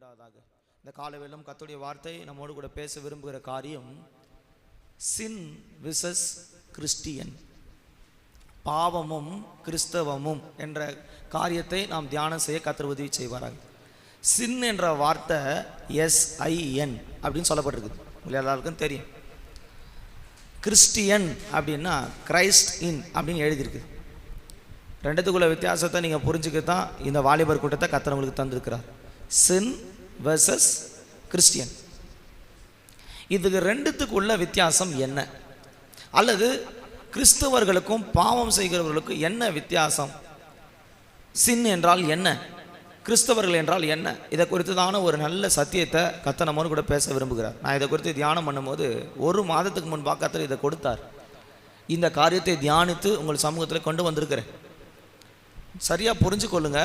உண்டாவதாக. இந்த காலவேளையிலும் கர்த்தருடைய வார்த்தை நம்மோடு கூட பேச விரும்புகிற காரியம் சின் விசஸ் கிறிஸ்டியன், பாவமும் கிறிஸ்தவமும் என்ற காரியத்தை நாம் தியானம் செய்ய கர்த்தர் உதவி செய்வாராக. சின் என்ற வார்த்தை SIN அப்படின்னு சொல்லப்பட்டிருக்குது, உங்களுக்கு எல்லாருக்கும் தெரியும். கிறிஸ்டியன் அப்படின்னா கிரைஸ்ட் இன் அப்படின்னு எழுதியிருக்கு. ரெண்டுத்துக்குள்ள வித்தியாசத்தை நீங்கள் புரிஞ்சுக்கத்தான் இந்த வாலிபர் கூட்டத்தை கர்த்தர் உங்களுக்கு தந்திருக்கிறார். சின் வெர்சஸ் கிறிஸ்டியன், இதுக்கு ரெண்டுத்துக்குள்ள வித்தியாசம் என்ன, அல்லது கிறிஸ்தவர்களுக்கும் பாவம் செய்கிறவர்களுக்கும் என்ன வித்தியாசம், சின் என்றால் என்ன, கிறிஸ்தவர்கள் என்றால் என்ன, இதை குறித்து தான ஒரு நல்ல சத்தியத்தை கர்த்தர் நம்மோடு கூட பேச விரும்புகிறார். நான் இதை குறித்து தியானம் பண்ணும்போது ஒரு மாதத்துக்கு முன்பாக கர்த்தர் இதை கொடுத்தார். இந்த காரியத்தை தியானித்து உங்கள் சமூகத்தில் கொண்டு வந்திருக்கிறேன். சரியாக புரிஞ்சு கொள்ளுங்க.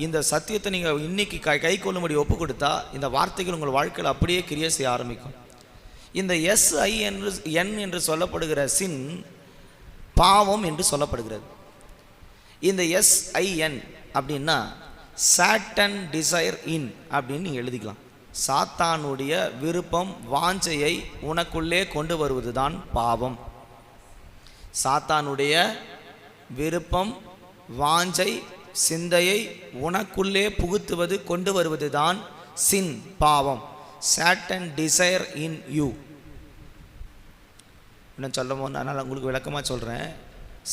இந்த சத்தியத்தை நீங்கள் இன்னைக்கு கை கொள்ளும்படி ஒப்பு கொடுத்தா இந்த வார்த்தைகள் உங்கள் வாழ்க்கையில் அப்படியே கிரியை செய்ய ஆரம்பிக்கும். இந்த SIN என்று சொல்லப்படுகிற சின் பாவம் என்று சொல்லப்படுகிறது. இந்த SIN அப்படின்னா சாட்டன் டிசைர் இன் அப்படின்னு நீங்கள் எழுதிக்கலாம். சாத்தானுடைய விருப்பம் வாஞ்சையை உனக்குள்ளே கொண்டு வருவது தான் பாவம். சாத்தானுடைய விருப்பம் வாஞ்சை சிந்தையை உனக்குள்ளே புகுத்துவது கொண்டு வருவது தான் சின், பாவம். Satan desire in you. இன்னும் சொல்லும் போது அதனால் உங்களுக்கு விளக்கமாக சொல்கிறேன்.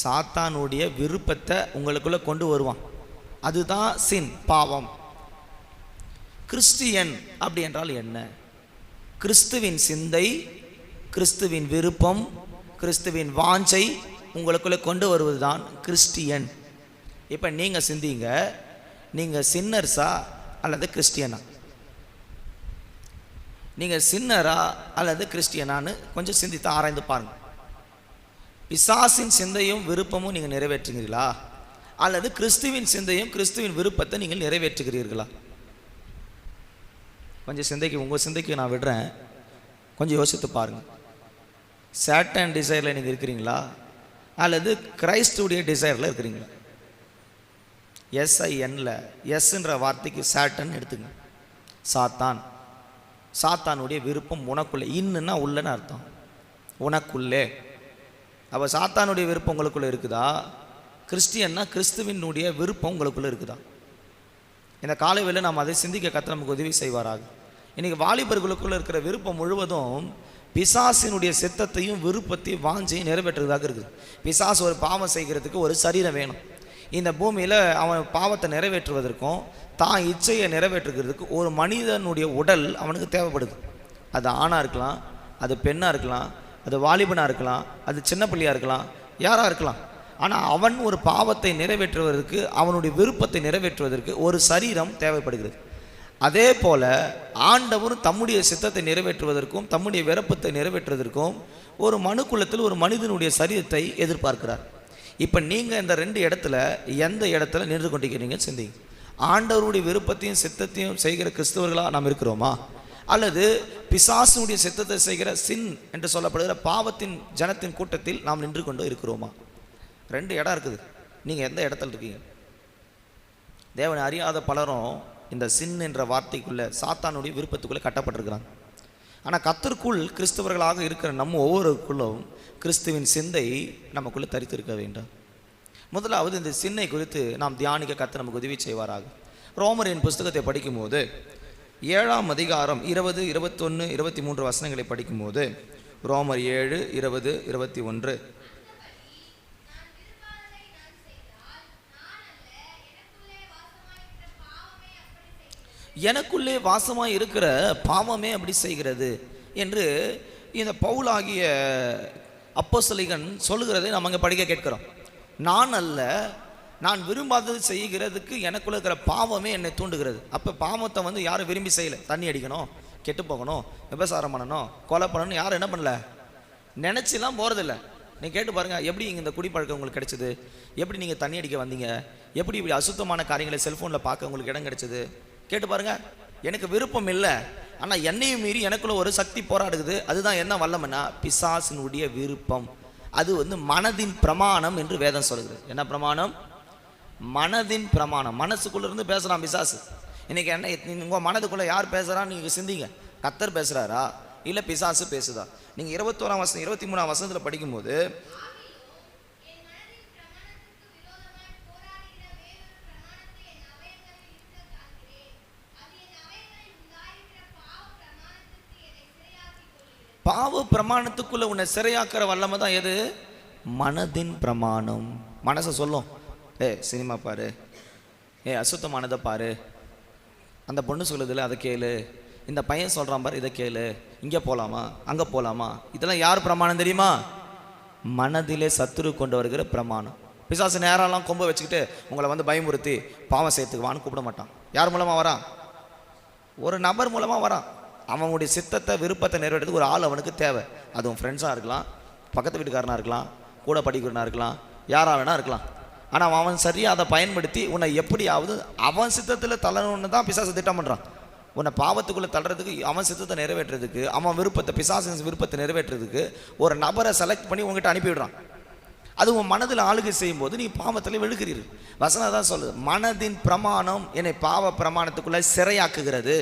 சாத்தானுடைய விருப்பத்தை உங்களுக்குள்ளே கொண்டு வருவான், அதுதான் சின், பாவம். கிறிஸ்டியன் அப்படி என்றால் என்ன? கிறிஸ்துவின் சிந்தை, கிறிஸ்துவின் விருப்பம், கிறிஸ்துவின் வாஞ்சை உங்களுக்குள்ளே கொண்டு வருவது தான் கிறிஸ்டியன். இப்போ நீங்கள் சிந்திங்க, நீங்கள் சின்னர்ஸா அல்லது கிறிஸ்டியனா? நீங்கள் சின்னரா அல்லது கிறிஸ்டியனான்னு கொஞ்சம் சிந்தித்து ஆராய்ந்து பாருங்க. பிசாசின் சிந்தையும் விருப்பமும் நீங்கள் நிறைவேற்றுகிறீர்களா, அல்லது கிறிஸ்துவின் சிந்தையும் கிறிஸ்துவின் விருப்பத்தை நீங்கள் நிறைவேற்றுகிறீர்களா? கொஞ்சம் சிந்தைக்கு, உங்கள் சிந்தைக்கு நான் விடுறேன், கொஞ்சம் யோசித்து பாருங்கள். சாட்டன் டிசைரில் நீங்கள் இருக்கிறீங்களா, அல்லது கிரைஸ்டுடைய டிசைரில் இருக்கிறீங்களா? SINல எஸ்ன்ற வார்த்தைக்கு சாட்டன் எடுத்துங்க, சாத்தான். சாத்தானுடைய விருப்பம் உனக்குள்ளே, இன்னுன்னா உள்ளன்னு அர்த்தம், உனக்குள்ளே. அப்போ சாத்தானுடைய விருப்பம் உங்களுக்குள்ளே இருக்குதா? கிறிஸ்டியன்னா கிறிஸ்துவினுடைய விருப்பம் உங்களுக்குள்ளே இருக்குதா? இந்த காலைவேளை நாம் அதை சிந்திக்க கர்த்தர் நமக்கு உதவி செய்வாராக. இன்றைக்கி வாலிபர்களுக்குள்ளே இருக்கிற விருப்பம் முழுவதும் பிசாசினுடைய சித்தத்தையும் விருப்பத்தையும் வாஞ்சையும் நிறைவேற்றுறதாக இருக்குது. பிசாசு ஒரு பாவம் செய்கிறதுக்கு ஒரு சரீரம் வேணும். இந்த பூமியில் அவன் பாவத்தை நிறைவேற்றுவதற்கும் தான் இச்சையை நிறைவேற்றுகிறதுக்கு ஒரு மனிதனுடைய உடல் அவனுக்கு தேவைப்படுது. அது ஆணாக இருக்கலாம், அது பெண்ணாக இருக்கலாம், அது வாலிபனாக இருக்கலாம், அது சின்ன பிள்ளையாக இருக்கலாம், யாராக இருக்கலாம். ஆனால் அவன் ஒரு பாவத்தை நிறைவேற்றுவதற்கு, அவனுடைய விருப்பத்தை நிறைவேற்றுவதற்கு ஒரு சரீரம் தேவைப்படுகிறது. அதே போல் ஆண்டவர் தம்முடைய சித்தத்தை நிறைவேற்றுவதற்கும் தம்முடைய விருப்பத்தை நிறைவேற்றுவதற்கும் ஒரு மனுக்குலத்தில் ஒரு மனிதனுடைய சரீரத்தை எதிர்பார்க்கிறார். இப்போ நீங்கள் இந்த ரெண்டு இடத்துல எந்த இடத்துல நின்று கொண்டிருக்கிறீங்க சிந்திங்க. ஆண்டவருடைய விருப்பத்தையும் சித்தத்தையும் செய்கிற கிறிஸ்தவர்களாக நாம் இருக்கிறோமா, அல்லது பிசாசுடைய சித்தத்தை செய்கிற சின் என்று சொல்லப்படுகிற பாவத்தின் ஜனத்தின் கூட்டத்தில் நாம் நின்று கொண்டு இருக்கிறோமா? ரெண்டு இடம் இருக்குது. நீங்கள் எந்த இடத்துல இருக்கீங்க? தேவனை அறியாத பலரும் இந்த சின் என்ற வார்த்தைக்குள்ளே, சாத்தானுடைய விருப்பத்துக்குள்ளே கட்டப்பட்டிருக்கிறாங்க. ஆனால் கர்த்தருக்குள் கிறிஸ்தவர்களாக இருக்கிற நம்ம ஒவ்வொருக்குள்ளும் கிறிஸ்துவின் சிந்தை நமக்குள்ளே தரித்திருக்க வேண்டும். முதலாவது இந்த சின்னை குறித்து நாம் தியானிக்க கர்த்தர் நமக்கு உதவி செய்வாராக. ரோமரின் புஸ்தகத்தை படிக்கும்போது 7ஆம் அதிகாரம் 20, 21, 23 வசனங்களை படிக்கும்போது, ரோமர் 7, 20, 21, எனக்குள்ளே வாசமாய் இருக்கிற பாவமே அப்படி செய்கிறது என்று இந்த பவுலாகிய அப்போஸ்தலன் சொல்லுகிறதை நம்ம அங்கே படிக்க கேட்கிறோம். நான் அல்ல, நான் விரும்பாதது செய்கிறதுக்கு எனக்குள்ள இருக்கிற பாவமே என்னை தூண்டுகிறது. அப்போ பாவத்தை யாரும் விரும்பி செய்யலை. தண்ணி அடிக்கணும், கெட்டு போகணும், விபசாரம் பண்ணணும், கொலை பண்ணணும், யாரும் என்ன பண்ணல, நினச்சிலாம் போகிறதில்ல. நீங்கள் கேட்டு பாருங்கள், எப்படி இங்கே இந்த குடிப்பழக்கம் உங்களுக்கு கிடைச்சிது, எப்படி நீங்கள் தண்ணி அடிக்க வந்தீங்க, எப்படி இப்படி அசுத்தமான காரியங்களை செல்ஃபோனில் பார்க்க உங்களுக்கு இடம் கிடைச்சிது, கேட்டு பாருங்கள். எனக்கு விருப்பம் இல்லை, ஆனால் என்னையும் மீறி எனக்குள்ள ஒரு சக்தி போராடுகிறது. அதுதான் என்ன வல்லமைன்னா பிசாசினுடைய விருப்பம். அது மனதின் பிரமாணம் என்று வேதம் சொல்கிறது. என்ன பிரமாணம்? மனதின் பிரமாணம். மனசுக்குள்ள இருந்து பேசுகிறான் பிசாசு. இன்னைக்கு என்ன உங்கள் மனதுக்குள்ளே யார் பேசுகிறான்னு நீங்கள் சிந்திங்க. கர்த்தர் பேசுகிறாரா இல்லை பிசாசு பேசுதா? நீங்கள் 21ஆம் வசனம் 23ஆம் வசனத்தில் படிக்கும்போது பாவ பிரமாணத்துக்குள்ள உன்னை சிறையாக்குற வல்லமை தான் எது? மனதின் பிரமாணம். மனசை சொல்லும், சினிமா பாரு, அசுத்தமானதை பாரு, அந்த பொண்ணு சொல்லுதில்ல அதை கேளு, இந்த பையன் சொல்கிறான் பாரு இதை கேளு, இங்கே போகலாமா அங்கே போகலாமா. இதெல்லாம் யார் பிரமாணம் தெரியுமா? மனதிலே சத்துரு கொண்டு வருகிற பிரமாணம். பிசாசு நேரம்லாம் கொம்பை வச்சுக்கிட்டு உங்களை வந்து பயமுறுத்தி பாவம் சேர்த்துக்குவான்னு கூப்பிட மாட்டான். யார் மூலமாக வரான்? ஒரு நபர் மூலமாக வரான். அவனுடைய சித்தத்தை விருப்பத்தை நிறைவேறதுக்கு ஒரு ஆள் அவனுக்கு தேவை. அதுவும் ஃப்ரெண்ட்ஸாக இருக்கலாம், பக்கத்து வீட்டுக்காரனாக இருக்கலாம், கூட படிக்கிறனா இருக்கலாம், யாராக வேணா இருக்கலாம். ஆனால் அவன் சரியாக அதை பயன்படுத்தி உன்னை எப்படியாவது அவன் சித்தத்தில் தள்ளணுன்னு தான் பிசாசு திட்டம் பண்ணுறான். உன்னை பாவத்துக்குள்ளே தள்ளுறதுக்கு, அவன் சித்தத்தை நிறைவேற்றுறதுக்கு, அவன் விருப்பத்தை, பிசாசின் விருப்பத்தை நிறைவேற்றுறதுக்கு ஒரு நபரை செலக்ட் பண்ணி உங்ககிட்ட அனுப்பிவிடுறான். அது உன் மனதில் ஆளுகை செய்யும்போது நீ பாவத்தில் விழுகிறீர்கள். வசனம் தான் சொல்லுது, மனதின் பிரமாணம் என்னை பாவ பிரமாணத்துக்குள்ளே சிறையாக்குகிறது.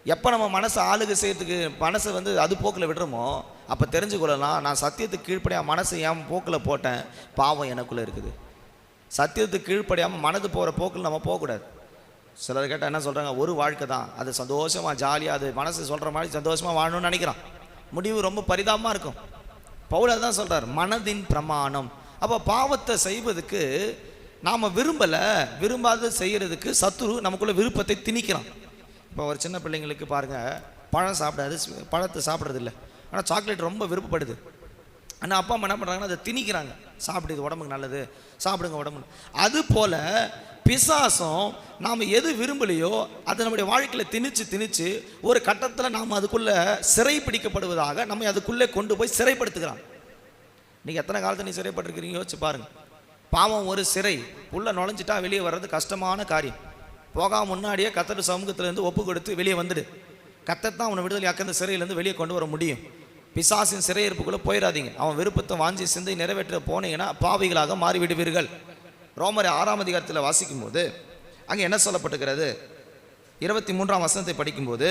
எப்போ நம்ம மனசை ஆளுகை செய்யறதுக்கு மனசை வந்து அது போக்கில் விடுறோமோ அப்போ தெரிஞ்சுக்கொள்ளலாம், நான் சத்தியத்துக்கு கீழ்ப்படியாக மனசை என் போக்கில் போட்டேன், பாவம் எனக்குள்ளே இருக்குது. சத்தியத்துக்கு கீழ்ப்படியாமல் மனது போகிற போக்கில் நம்ம போகக்கூடாது. சிலர் கேட்டால் என்ன சொல்கிறாங்க, ஒரு வாழ்க்கை தான், அது சந்தோஷமாக ஜாலியாக அது மனசு சொல்கிற மாதிரி சந்தோஷமாக வாழணும்னு நினைக்கிறான். முடிவு ரொம்ப பரிதாபமாக இருக்கும். பவுல் அதுதான் சொல்கிறார், மனதின் பிரமாணம். அப்போ பாவத்தை செய்வதுக்கு நாம் விரும்பாத செய்கிறதுக்கு சத்துரு நமக்குள்ள விருப்பத்தை திணிக்கிறான். இப்போ ஒரு சின்ன பிள்ளைங்களுக்கு பாருங்கள், பழம் சாப்பிடாது, பழத்தை சாப்பிட்றதில்ல, ஆனால் சாக்லேட் ரொம்ப விருப்பப்படுது. ஆனால் அப்பா அம்மா என்ன பண்ணுறாங்கன்னா அதை திணிக்கிறாங்க, சாப்பிடுது உடம்புக்கு நல்லது, சாப்பிடுங்க உடம்புக்கு. அதுபோல் பிசாசும் நாம் எது விரும்பலையோ அதை நம்முடைய வாழ்க்கையில் திணிச்சு ஒரு கட்டத்தில் நாம் அதுக்குள்ளே சிறை பிடிக்கப்படுவதாக நம்ம அதுக்குள்ளே கொண்டு போய் சிறைப்படுத்துகிறான். நீங்கள் எத்தனை காலத்தை நீ சிறைப்பட்டிருக்கிறீங்க யோசிச்சு பாருங்கள். பாவம் ஒரு சிறை, உள்ளே நுழைஞ்சிட்டா வெளியே வர்றது கஷ்டமான காரியம். போகாம முன்னாடியே கர்த்தர் சமூகத்திலேருந்து ஒப்பு கொடுத்து வெளியே வந்துடு. கர்த்தர் தான் அவனை விடுதலையாக்க அந்த சிறையிலேருந்து வெளியே கொண்டு வர முடியும். பிசாசின் சிறையிருப்புக்குள்ளே போயிடாதீங்க. அவன் விருப்பத்தை வாஞ்சி சிந்தை நிறைவேற்ற போனீங்கன்னா பாவிகளாக மாறிவிடுவீர்கள். ரோமர் 6ஆம் அதிகாரத்தில் வாசிக்கும் போது அங்கே என்ன சொல்லப்பட்டுகிறது? 23ஆம் வசனத்தை படிக்கும்போது,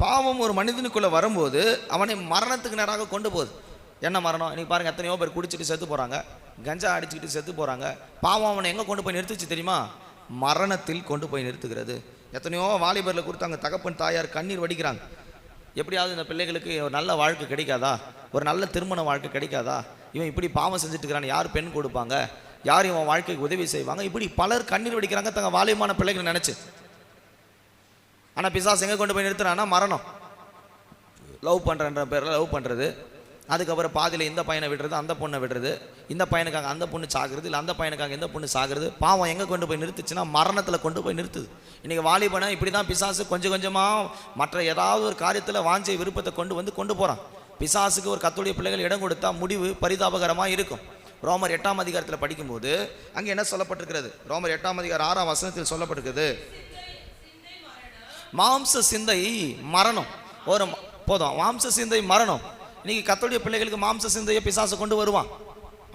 பாவம் ஒரு மனிதனுக்குள்ளே வரும்போது அவனை மரணத்துக்கு நேராக கொண்டு போகுது. என்ன மரணம்? இன்றைக்கி பாருங்கள், எத்தனையோ பேர் குடிச்சிட்டு செத்து போகிறாங்க, கஞ்சா அடிச்சுக்கிட்டு செத்து போகிறாங்க. பாவம் அவனை எங்கே கொண்டு போய் நிறுத்துச்சு தெரியுமா? மரணத்தில் கொண்டு போய் நிறுத்துகிறது. எத்தனையோ வாலிபரில் கொடுத்தாங்க, தகப்பன் தாயார் கண்ணீர் வடிக்கிறாங்க. எப்படியாவது இந்த பிள்ளைகளுக்கு ஒரு நல்ல வாழ்க்கை கிடைக்காதா, ஒரு நல்ல திருமண வாழ்க்கை கிடைக்காதா, இவன் இப்படி பாவம் செஞ்சுட்டு இருக்கிறான்னு யார் பெண் கொடுப்பாங்க, யார் இவன் வாழ்க்கைக்கு உதவி செய்வாங்க, இப்படி பலர் கண்ணீர் வடிக்கிறாங்க தங்க வாலியமான பிள்ளைகளை நினச்சி. ஆனால் பிசாசு எங்கே கொண்டு போய் நிறுத்துறான்னா மரணம். லவ் பண்ணுறன்ற பேரில் லவ் பண்ணுறது, அதுக்கப்புறம் பாதியில் இந்த பையனை விடுறது, அந்த பொண்ணை விடுறது, இந்த பையனுக்காக அந்த பொண்ணு சாகுறது, இல்லை அந்த பையனுக்காக இந்த பொண்ணு சாகுறது. பாவம் எங்கே கொண்டு போய் நிறுத்துச்சுன்னா மரணத்தில் கொண்டு போய் நிறுத்துது. இன்றைக்கி வாலிபனை இப்படி தான் பிசாசு கொஞ்சம் கொஞ்சமாக மற்ற ஏதாவது ஒரு காரியத்தில் வாஞ்சை விருப்பத்தை கொண்டு போகிறான். பிசாசுக்கு ஒரு கர்த்தருடைய பிள்ளைகள் இடம் கொடுத்தா முடிவு பரிதாபகரமாக இருக்கும். ரோமர் 8ஆம் அதிகாரத்தில் படிக்கும்போது அங்கே என்ன சொல்லப்பட்டிருக்கிறது? ரோமர் 8ஆம் அதிகாரம் 6ஆம் வசனத்தில் சொல்லப்பட்டிருக்கிறது, மாம்ச சிந்தை மரணம். ஒரு போதும், மாம்ச சிந்தை மரணம். இன்னைக்கு கர்த்தருடைய பிள்ளைகளுக்கு மாம்ச சிந்தையை பிசாசு கொண்டு வருவான்.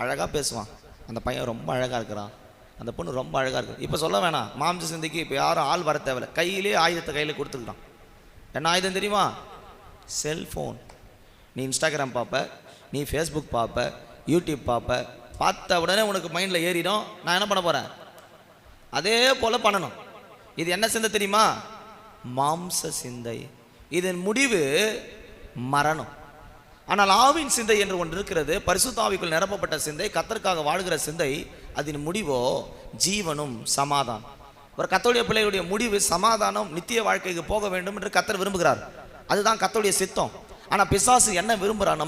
அழகாக பேசுவான், அந்த பையன் ரொம்ப அழகாக இருக்கிறான், அந்த பொண்ணு ரொம்ப அழகாக இருக்குது. இப்போ சொல்ல வேணாம், மாம்ச சிந்தைக்கு இப்போ யாரும் ஆள் வர தேவையில்லை, கையிலே ஆயுதத்தை கையில் கொடுத்துக்கிட்டான். என்ன ஆயுதம் தெரியுமா? செல்ஃபோன். நீ இன்ஸ்டாகிராம் பார்ப்ப, நீ ஃபேஸ்புக் பார்ப்ப, யூடியூப் பார்த்த உடனே உனக்கு மைண்டில் ஏறிடும், நான் என்ன பண்ண போகிறேன், அதே போல் பண்ணணும். இது என்ன சிந்தை தெரியுமா? மாம்ச சிந்தை. இதன் முடிவு மரணம். ஆனால் ஆவின் சிந்தை என்று ஒன்று இருக்கிறது, பரிசுத்த ஆவிக்குள் நிரப்பப்பட்ட சிந்தை, கர்த்தருக்காக வாழ்கிற சிந்தை. அதன் முடிவோ ஜீவனும் சமாதானம். ஒரு கர்த்தருடைய பிள்ளைகளுடைய முடிவு சமாதானம், நித்திய வாழ்க்கைக்கு போக வேண்டும் என்று கர்த்தர் விரும்புகிறார். அதுதான் கர்த்தருடைய சித்தம். ஆனால் பிசாசு என்ன விரும்புகிறான்,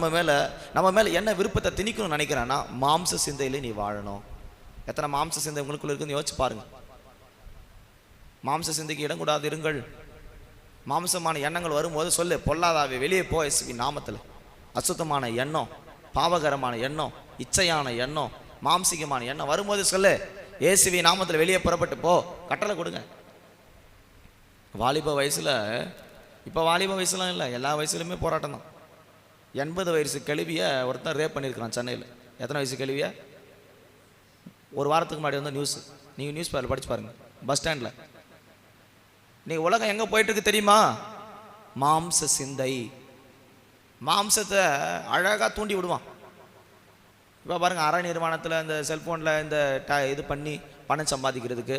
நம்ம மேலே என்ன விருப்பத்தை திணிக்கணும்னு நினைக்கிறான்னா மாம்ச சிந்தையிலே நீ வாழணும். எத்தனை மாம்ச சிந்தை உங்களுக்குள்ள இருக்குன்னு யோசிச்சு பாருங்க. மாம்ச சிந்தைக்கு இடம் கூடாது இருங்கள். மாம்சமான எண்ணங்கள் வரும்போது சொல்லு, பொல்லாதாவே வெளியே போ இயேசுவின் நாமத்தில். அசுத்தமான எண்ணம், பாவகரமான எண்ணம், இச்சையான எண்ணம், மாம்சிகமான எண்ணம் வரும்போது சொல்லு, இயேசுவின் நாமத்தில் வெளியே புறப்பட்டு போ, கட்டளை கொடுங்க. வாலிப வயசில், இப்போ வாலிப வயசுலாம் இல்லை, எல்லா வயசுலையுமே போராட்டம் தான். 80 வயசு கேள்வியை ஒருத்தன் ரேப் பண்ணியிருக்கிறான் சென்னையில். எத்தனை வயசு கேள்வியை? ஒரு வாரத்துக்கு முன்னாடி வந்து நியூஸ், நீங்கள் நியூஸ் பேப்பரில் படிச்சு பாருங்கள். பஸ் ஸ்டாண்டில். நீங்கள் உலகம் எங்கே போயிட்டுருக்கு தெரியுமா? மாம்ச சிந்தை. மாம்சத்தை அழகாக தூண்டி விடுவான். இப்போ பாருங்கள், அரை நிர்வாணத்தில் இந்த செல்ஃபோனில் இந்த இது பண்ணி பணம் சம்பாதிக்கிறதுக்கு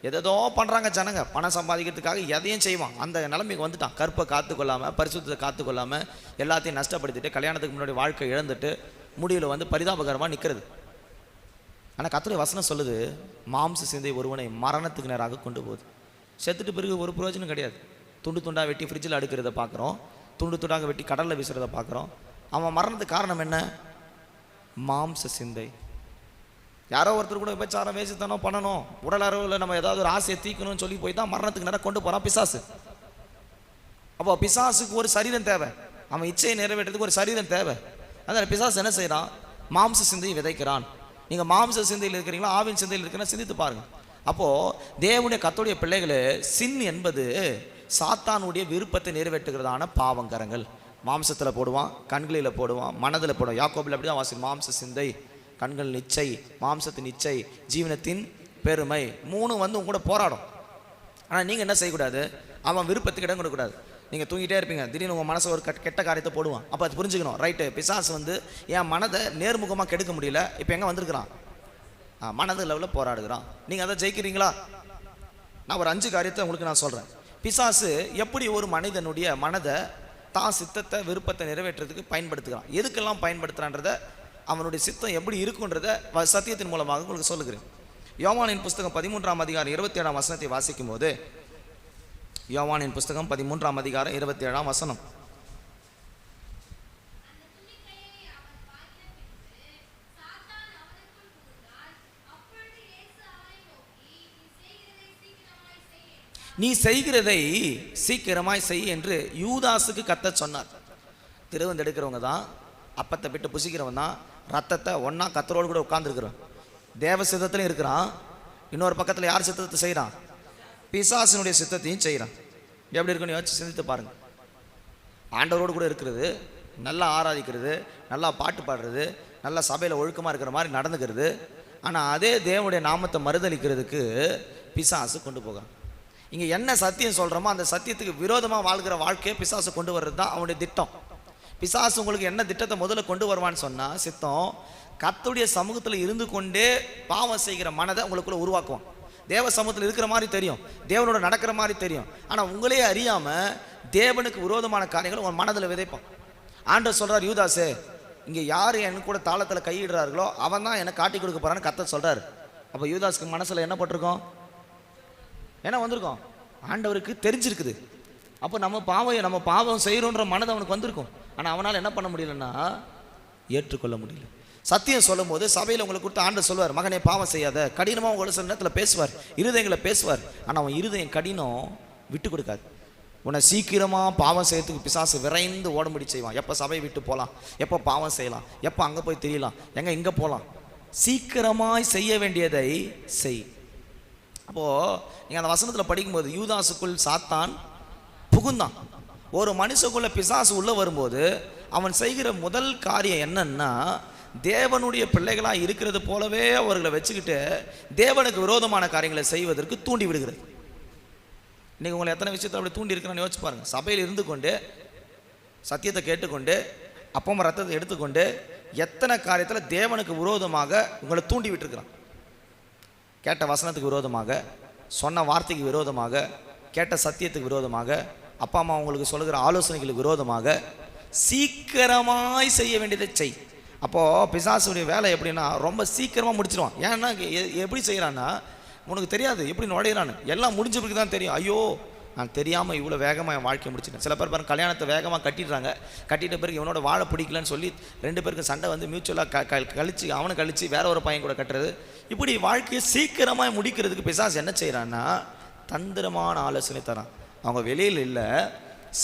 எதோ பண்ணுறாங்க ஜனங்க. பணம் சம்பாதிக்கிறதுக்காக எதையும் செய்வான். அந்த நிலைமைக்கு வந்துட்டான். கற்பை காத்துக்கொள்ளாமல், பரிசுத்தத்தை காத்துக்கொள்ளாமல் எல்லாத்தையும் நஷ்டப்படுத்திட்டு கல்யாணத்துக்கு முன்னாடி வாழ்க்கை இழந்துட்டு முடிவில் வந்து பரிதாபகரமாக நிற்கிறது. ஆனால் கர்த்தருடைய வசனம் சொல்லுது, மாம்ச சிந்தை ஒருவனை மரணத்துக்கு நேராக கொண்டு போகுது. செத்துட்டு பிறகு ஒரு பிரயோஜனம் கிடையாது. துண்டு துண்டாக வெட்டி ஃப்ரிட்ஜில் அடுக்கிறத பார்க்குறோம், துண்டு துண்டாக வெட்டி கடலில் வீசுறதை பார்க்குறோம். அவன் மரணத்துக்கு காரணம் என்ன? மாம்ச சிந்தை. யாரோ ஒருத்தர் கூட விபச்சாரம் வேசித்தனம் பண்ணணும், உடல் அளவில் நம்ம ஏதாவது ஒரு ஆசையை தீக்கணும்னு சொல்லி போய் தான் மரணத்துக்கு நேரம் கொண்டு போகிறான் பிசாசு. அப்போ பிசாசுக்கு ஒரு சரீரம் தேவை, அவன் இச்சையை நிறைவேற்றதுக்கு ஒரு சரீரம் தேவை. அதனால் பிசாசு என்ன செய்கிறான்? மாம்ச சிந்தையை விதைக்கிறான். நீங்கள் மாம்ச சிந்தையில் இருக்கிறீங்களா, ஆவின் சிந்தையில் இருக்கிறீங்களா சிந்தித்து பாருங்கள். அப்போது தேவனுடைய கர்த்தருடைய பிள்ளைகளே, சின் என்பது சாத்தானுடைய விருப்பத்தை நிறைவேற்றுகிறதான பாவங்கரங்கள். மாம்சத்தில் போடுவான், கண்களில் போடுவான், மனதில் போடுவான். யாக்கோபில் அப்படி தான் வாசி, மாம்ச சிந்தை, கண்கள் நிச்சை, மாம்சத்தின் நிச்சை, ஜீவனத்தின் பெருமை, மூணு வந்து உங்க கூட போராடும். ஆனால் நீங்கள் என்ன செய்யக்கூடாது? அவன் விருப்பத்துக்கு இடம் கொடுக்கக்கூடாது. நீங்கள் தூங்கிட்டே இருப்பீங்க, திடீர்னு உங்கள் மனசை ஒரு கெட்ட காரியத்தை போடுவான். அப்போ அது புரிஞ்சுக்கணும், ரைட்டு, பிசாசு வந்து என் மனதை நேர்முகமாக கெடுக்க முடியல, இப்போ எங்கே வந்திருக்கிறான்? மனது லெவலில் போராடுகிறான். நீங்கள் அதை ஜெயிக்கிறீங்களா? நான் ஒரு 5 காரியத்தை உங்களுக்கு நான் சொல்கிறேன். பிசாசு எப்படி ஒரு மனிதனுடைய மனதை தான் சித்தத்தை விருப்பத்தை நிறைவேற்றுறதுக்கு பயன்படுத்துகிறான், எதுக்கெல்லாம் பயன்படுத்துகிறான்றதை, அவனுடைய சித்தம் எப்படி இருக்குன்றத சத்தியத்தின் மூலமாக உங்களுக்கு சொல்லுகிறேன். யோவானின் புஸ்தகம் 13ஆம் அதிகாரம் 27ஆம் வசனத்தை வாசிக்கும் போது, யோவானின் புஸ்தகம் 13ஆம் அதிகாரம் 27ஆம் வசனம், நீ செய்கிறதை சீக்கிரமாய் செய் என்று யூதாசுக்கு கர்த்தர் சொன்னார். திருவந்து எடுக்கிறவங்க தான், அப்பத்தை விட்டு புசிக்கிறவன் தான், ரத்தத்தை ஒன்றா கர்த்தரோடு கூட உட்கார்ந்துருக்கிறவன். தேவ சித்தத்திலையும் இருக்கிறான், இன்னொரு பக்கத்தில் யார் சித்தத்தை செய்கிறான்? பிசாசினுடைய சித்தத்தையும் செய்கிறான். எப்படி இருக்குன்னு யோசிச்சு சிந்தித்து பாருங்கள். ஆண்டவரோடு கூட இருக்கிறது, நல்லா ஆராதிக்கிறது, நல்லா பாட்டு பாடுறது, நல்லா சபையில் ஒழுக்கமாக இருக்கிற மாதிரி நடந்துக்கிறது. ஆனால் அதே தேவனுடைய நாமத்தை மறுதளிக்கிறதுக்கு பிசாசு கொண்டு போகிறான். இங்கே என்ன சத்தியம் சொல்கிறோமோ அந்த சத்தியத்துக்கு விரோதமாக வாழ்கிற வாழ்க்கையை பிசாசு கொண்டு வர்றது தான் அவனுடைய திட்டம். பிசாசு உங்களுக்கு என்ன திட்டத்தை முதல்ல கொண்டு வருவான்னு சொன்னால், சித்தம் கர்த்தருடைய சமூகத்தில் இருந்து கொண்டே பாவம் செய்கிற மனதை உங்களுக்குள்ள உருவாக்குவான். தேவ சமூகத்தில் இருக்கிற மாதிரி தெரியும், தேவனோட நடக்கிற மாதிரி தெரியும், ஆனால் உங்களே அறியாமல் தேவனுக்கு விரோதமான காரியங்களை உங்கள் மனதில் விதைப்பான். ஆண்டவர் சொல்கிறார், யூதாசே, இங்கே யார் என் கூட தாளத்தில் கையிடுறார்களோ அவன் தான் என்னை காட்டி கொடுக்க போகிறான்னு கர்த்தர் சொல்கிறார். அப்போ யூதாஸுக்கு மனசில் என்ன போட்டிருக்கோம்? என்ன வந்திருக்கோம்? ஆண்டவருக்கு தெரிஞ்சிருக்குது. அப்போ நம்ம பாவம் செய்கிறோன்ற மனது அவனுக்கு வந்திருக்கும். ஆனால் அவனால் என்ன பண்ண முடியலன்னா ஏற்றுக்கொள்ள முடியல. சத்தியம் சொல்லும் போது சபையில் உங்களுக்கு கொடுத்து ஆண்டவர் சொல்வார், மகனே பாவம் செய்யாத, கடினமாக உங்களை சில நேரத்தில் பேசுவார், இருதயங்களை பேசுவார். ஆனால் அவன் இருதயம் கடினம் விட்டு கொடுக்காது. உன்னை சீக்கிரமாக பாவம் செய்யறதுக்கு பிசாசு விரைந்து ஓடும்படி செய்வான். எப்போ சபையை விட்டு போகலாம், எப்போ பாவம் செய்யலாம், எப்போ அங்கே போய் தெரியலாம், எங்கே இங்கே போகலாம், சீக்கிரமாய் செய்ய வேண்டியதை செய். அப்போது நீங்கள் அந்த வசனத்தில் படிக்கும்போது, யூதாசுக்குள் சாத்தான் புகுந்தான். ஒரு மனுஷக்குள்ள பிசாசு உள்ளே வரும்போது அவன் செய்கிற முதல் காரியம் என்னன்னா, தேவனுடைய பிள்ளைகளாக இருக்கிறது போலவே அவர்களை வச்சுக்கிட்டு தேவனுக்கு விரோதமான காரியங்களை செய்வதற்கு தூண்டி விடுகிறது. இன்றைக்கி உங்களை எத்தனை விஷயத்தை அப்படி தூண்டி இருக்கிறான்னு யோசிச்சு பாருங்கள். சபையில் இருந்து கொண்டு சத்தியத்தை கேட்டுக்கொண்டு அப்பமா ரத்தத்தை எடுத்துக்கொண்டு எத்தனை காரியத்தில் தேவனுக்கு விரோதமாக உங்களை தூண்டி விட்டுருக்கிறான். கேட்ட வசனத்துக்கு விரோதமாக, சொன்ன வார்த்தைக்கு விரோதமாக, கேட்ட சத்தியத்துக்கு விரோதமாக, அப்பா அம்மா உங்களுக்கு சொல்லுகிற ஆலோசனைகளுக்கு விரோதமாக சீக்கிரமாய் செய்ய வேண்டியதை செய். அப்போது பிசாசுடைய வேலை எப்படின்னா ரொம்ப சீக்கிரமாக முடிச்சிடுவான். ஏன்னா எப்படி செய்கிறான்னா, உனக்கு தெரியாது எப்படி நுழையிறான்னு, எல்லாம் முடிஞ்ச பிறகு தான் தெரியும். ஐயோ, நான் தெரியாமல் இவ்வளோ வேகமாக என் வாழ்க்கையை முடிச்சிட்டேன். சில பேர் பாருங்க, கல்யாணத்தை வேகமாக கட்டிடுறாங்க, கட்டிட்ட பிறகு இவனோட வாழை பிடிக்கலன்னு சொல்லி 2 பேருக்கு சண்டை வந்து மியூச்சுவலாக கழிச்சு அவனை கழிச்சு வேற ஒரு பையன் கூட கட்டுறது. இப்படி வாழ்க்கையை சீக்கிரமாக முடிக்கிறதுக்கு பிசாசு என்ன செய்கிறான்னா தந்திரமான ஆலோசனை தரான். அவங்க வெளியில் இல்லை,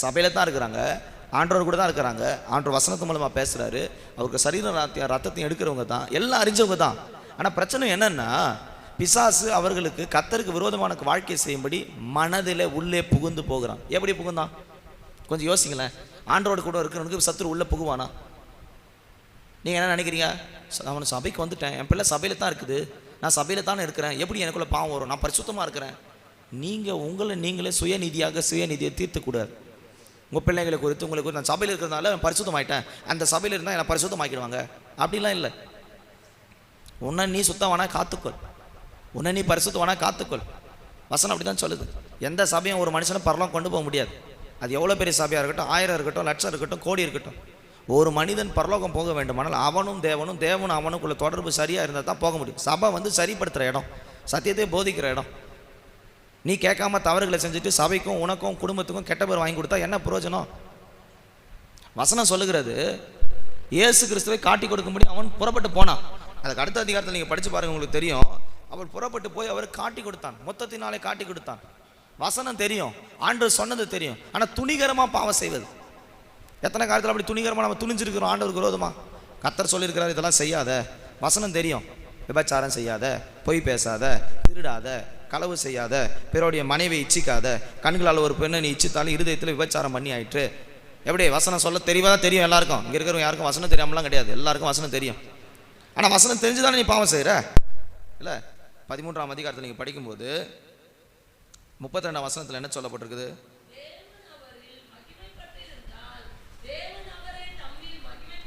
சபையில் தான் இருக்கிறாங்க, ஆண்டவர் கூட தான் இருக்கிறாங்க, ஆண்டவர் வசனத்து மூலமாக பேசுகிறாரு, அவருக்கு சரீர ரத்தத்தையும் எடுக்கிறவங்க தான், எல்லாம் அறிஞ்சவங்க தான். ஆனால் பிரச்சனை என்னென்னா, பிசாசு அவர்களுக்கு கர்த்தருக்கு விரோதமான வாழ்க்கையை செய்யும்படி மனதில் உள்ளே புகுந்து போகிறான். எப்படி புகுந்தான்? கொஞ்சம் யோசிங்களேன். ஆண்டோடு கூட இருக்கிறவனுக்கு சத்துரு உள்ளே புகுவானா? நீங்கள் என்ன நினைக்கிறீங்க? அவன் சபைக்கு வந்துட்டேன், என் பிள்ளை சபையில் தான் இருக்குது, நான் சபையில் தானே இருக்கிறேன், எப்படி எனக்குள்ளே பாவம் வரும், நான் பரிசுத்தமாக இருக்கிறேன். நீங்கள் உங்களை நீங்களே சுயநிதியை தீர்த்துக்கூடாது. உங்கள் பிள்ளைங்களை குறித்து உங்களுக்கு நான் சபையில் இருக்கிறதுனால நான் பரிசுத்தமாயிட்டேன், அந்த சபையில் இருந்தால் என்னை பரிசுத்தமாக்கிடுவாங்க அப்படிலாம் இல்லை. உன்னை நீ சுத்தவானா காத்துக்கொள், உன்னை நீ பரிசுத்தவானா காத்துக்கொள். வசனம் அப்படி தான் சொல்லுது. எந்த சபையும் ஒரு மனுஷனை பரலாம் கொண்டு போக முடியாது. அது எவ்வளோ பெரிய சபையாக இருக்கட்டும், 1000 இருக்கட்டும், லட்சம் இருக்கட்டும், கோடி இருக்கட்டும், ஒரு மனிதன் பரலோகம் போக வேண்டுமானால் அவனும் தேவனும் அவனுக்குள்ள தொடர்பு சரியாக இருந்தால் தான் போக முடியும். சபை சரிப்படுத்துகிற இடம், சத்தியத்தை போதிக்கிற இடம். நீ கேட்காம தவறுகளை செஞ்சுட்டு சபைக்கும் உனக்கும் குடும்பத்துக்கும் கெட்ட பேர் வாங்கி கொடுத்தா என்ன பிரயோஜனம்? வசனம் சொல்லுகிறது, இயேசு கிறிஸ்துவை காட்டி கொடுக்கும்படி அவன் புறப்பட்டு போனான். அதுக்கு அடுத்த அதிகாரத்தில் நீங்கள் படித்து பாருங்கள், உங்களுக்கு தெரியும். அவள் புறப்பட்டு போய் அவர் காட்டி கொடுத்தான், மொத்தத்தினாலே காட்டி கொடுத்தான். வசனம் தெரியும், ஆண்டவர் சொன்னது தெரியும், ஆனால் துணிகரமாக பாவம் செய்வது. எத்தனை காலத்தில் அப்படி துணிகரமாக நம்ம துணிஞ்சிருக்கிறோம் ஆண்டவருக்கு விரோதமாக? கர்த்தர் சொல்லியிருக்கிறார் இதெல்லாம் செய்யாத, வசனம் தெரியும். விபச்சாரம் செய்யாத, பொய் பேசாத, திருடாத, களவு செய்யாத, பிறருடைய மனைவியை இச்சிக்காத, கண்களால் ஒரு பெண்ணை நீ இச்சித்தாலும் இருதயத்தில் விபச்சாரம் பண்ணி ஆயிற்று. எப்படி வசனம் சொல்ல தெரியவா? தெரியும் எல்லாருக்கும். இங்கே இருக்கிறவங்க யாருக்கும் வசனம் தெரியாமலாம் கிடையாது, எல்லாருக்கும் வசனம் தெரியும். ஆனால் வசனம் தெரிஞ்சுதானே நீ பாவம் செய்கிற இல்லை? 13ஆம் அதிகாரத்தில் நீங்கள் படிக்கும்போது 32ஆம் வசனத்தில் என்ன சொல்லப்பட்டிருக்குது?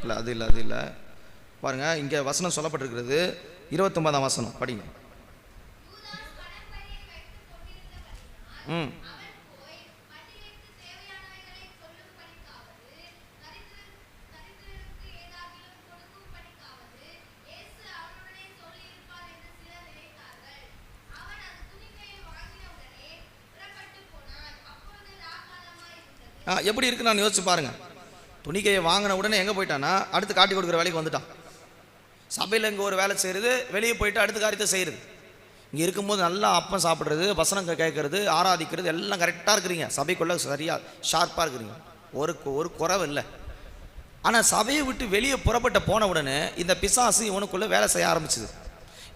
இல்லை அது இல்லை பாருங்க, இங்கே வசனம் சொல்லப்பட்டிருக்கிறது 29ஆம் வசனம் படிங்க. எப்படி இருக்கு நான் யோசிச்சு பாருங்க. துணிக்கையை வாங்கின உடனே எங்கே போயிட்டான்னா அடுத்து காட்டி கொடுக்குற வேலைக்கு வந்துட்டான். சபையில் இங்கே ஒரு வேலை செய்கிறது, வெளியே போயிட்டு அடுத்த காரியத்தை செய்கிறது. இங்கே இருக்கும்போது நல்லா அப்பம் சாப்பிட்றது, வசனம் கேட்கறது, ஆராதிக்கிறது எல்லாம் கரெக்டாக இருக்கிறீங்க, சபைக்குள்ளே சரியாக ஷார்ப்பாக இருக்கிறீங்க, ஒரு குறைவு இல்லை. ஆனால் சபையை விட்டு வெளியே புறப்பட்ட போன உடனே இந்த பிசாசு இவனுக்குள்ளே வேலை செய்ய ஆரம்பிச்சுது.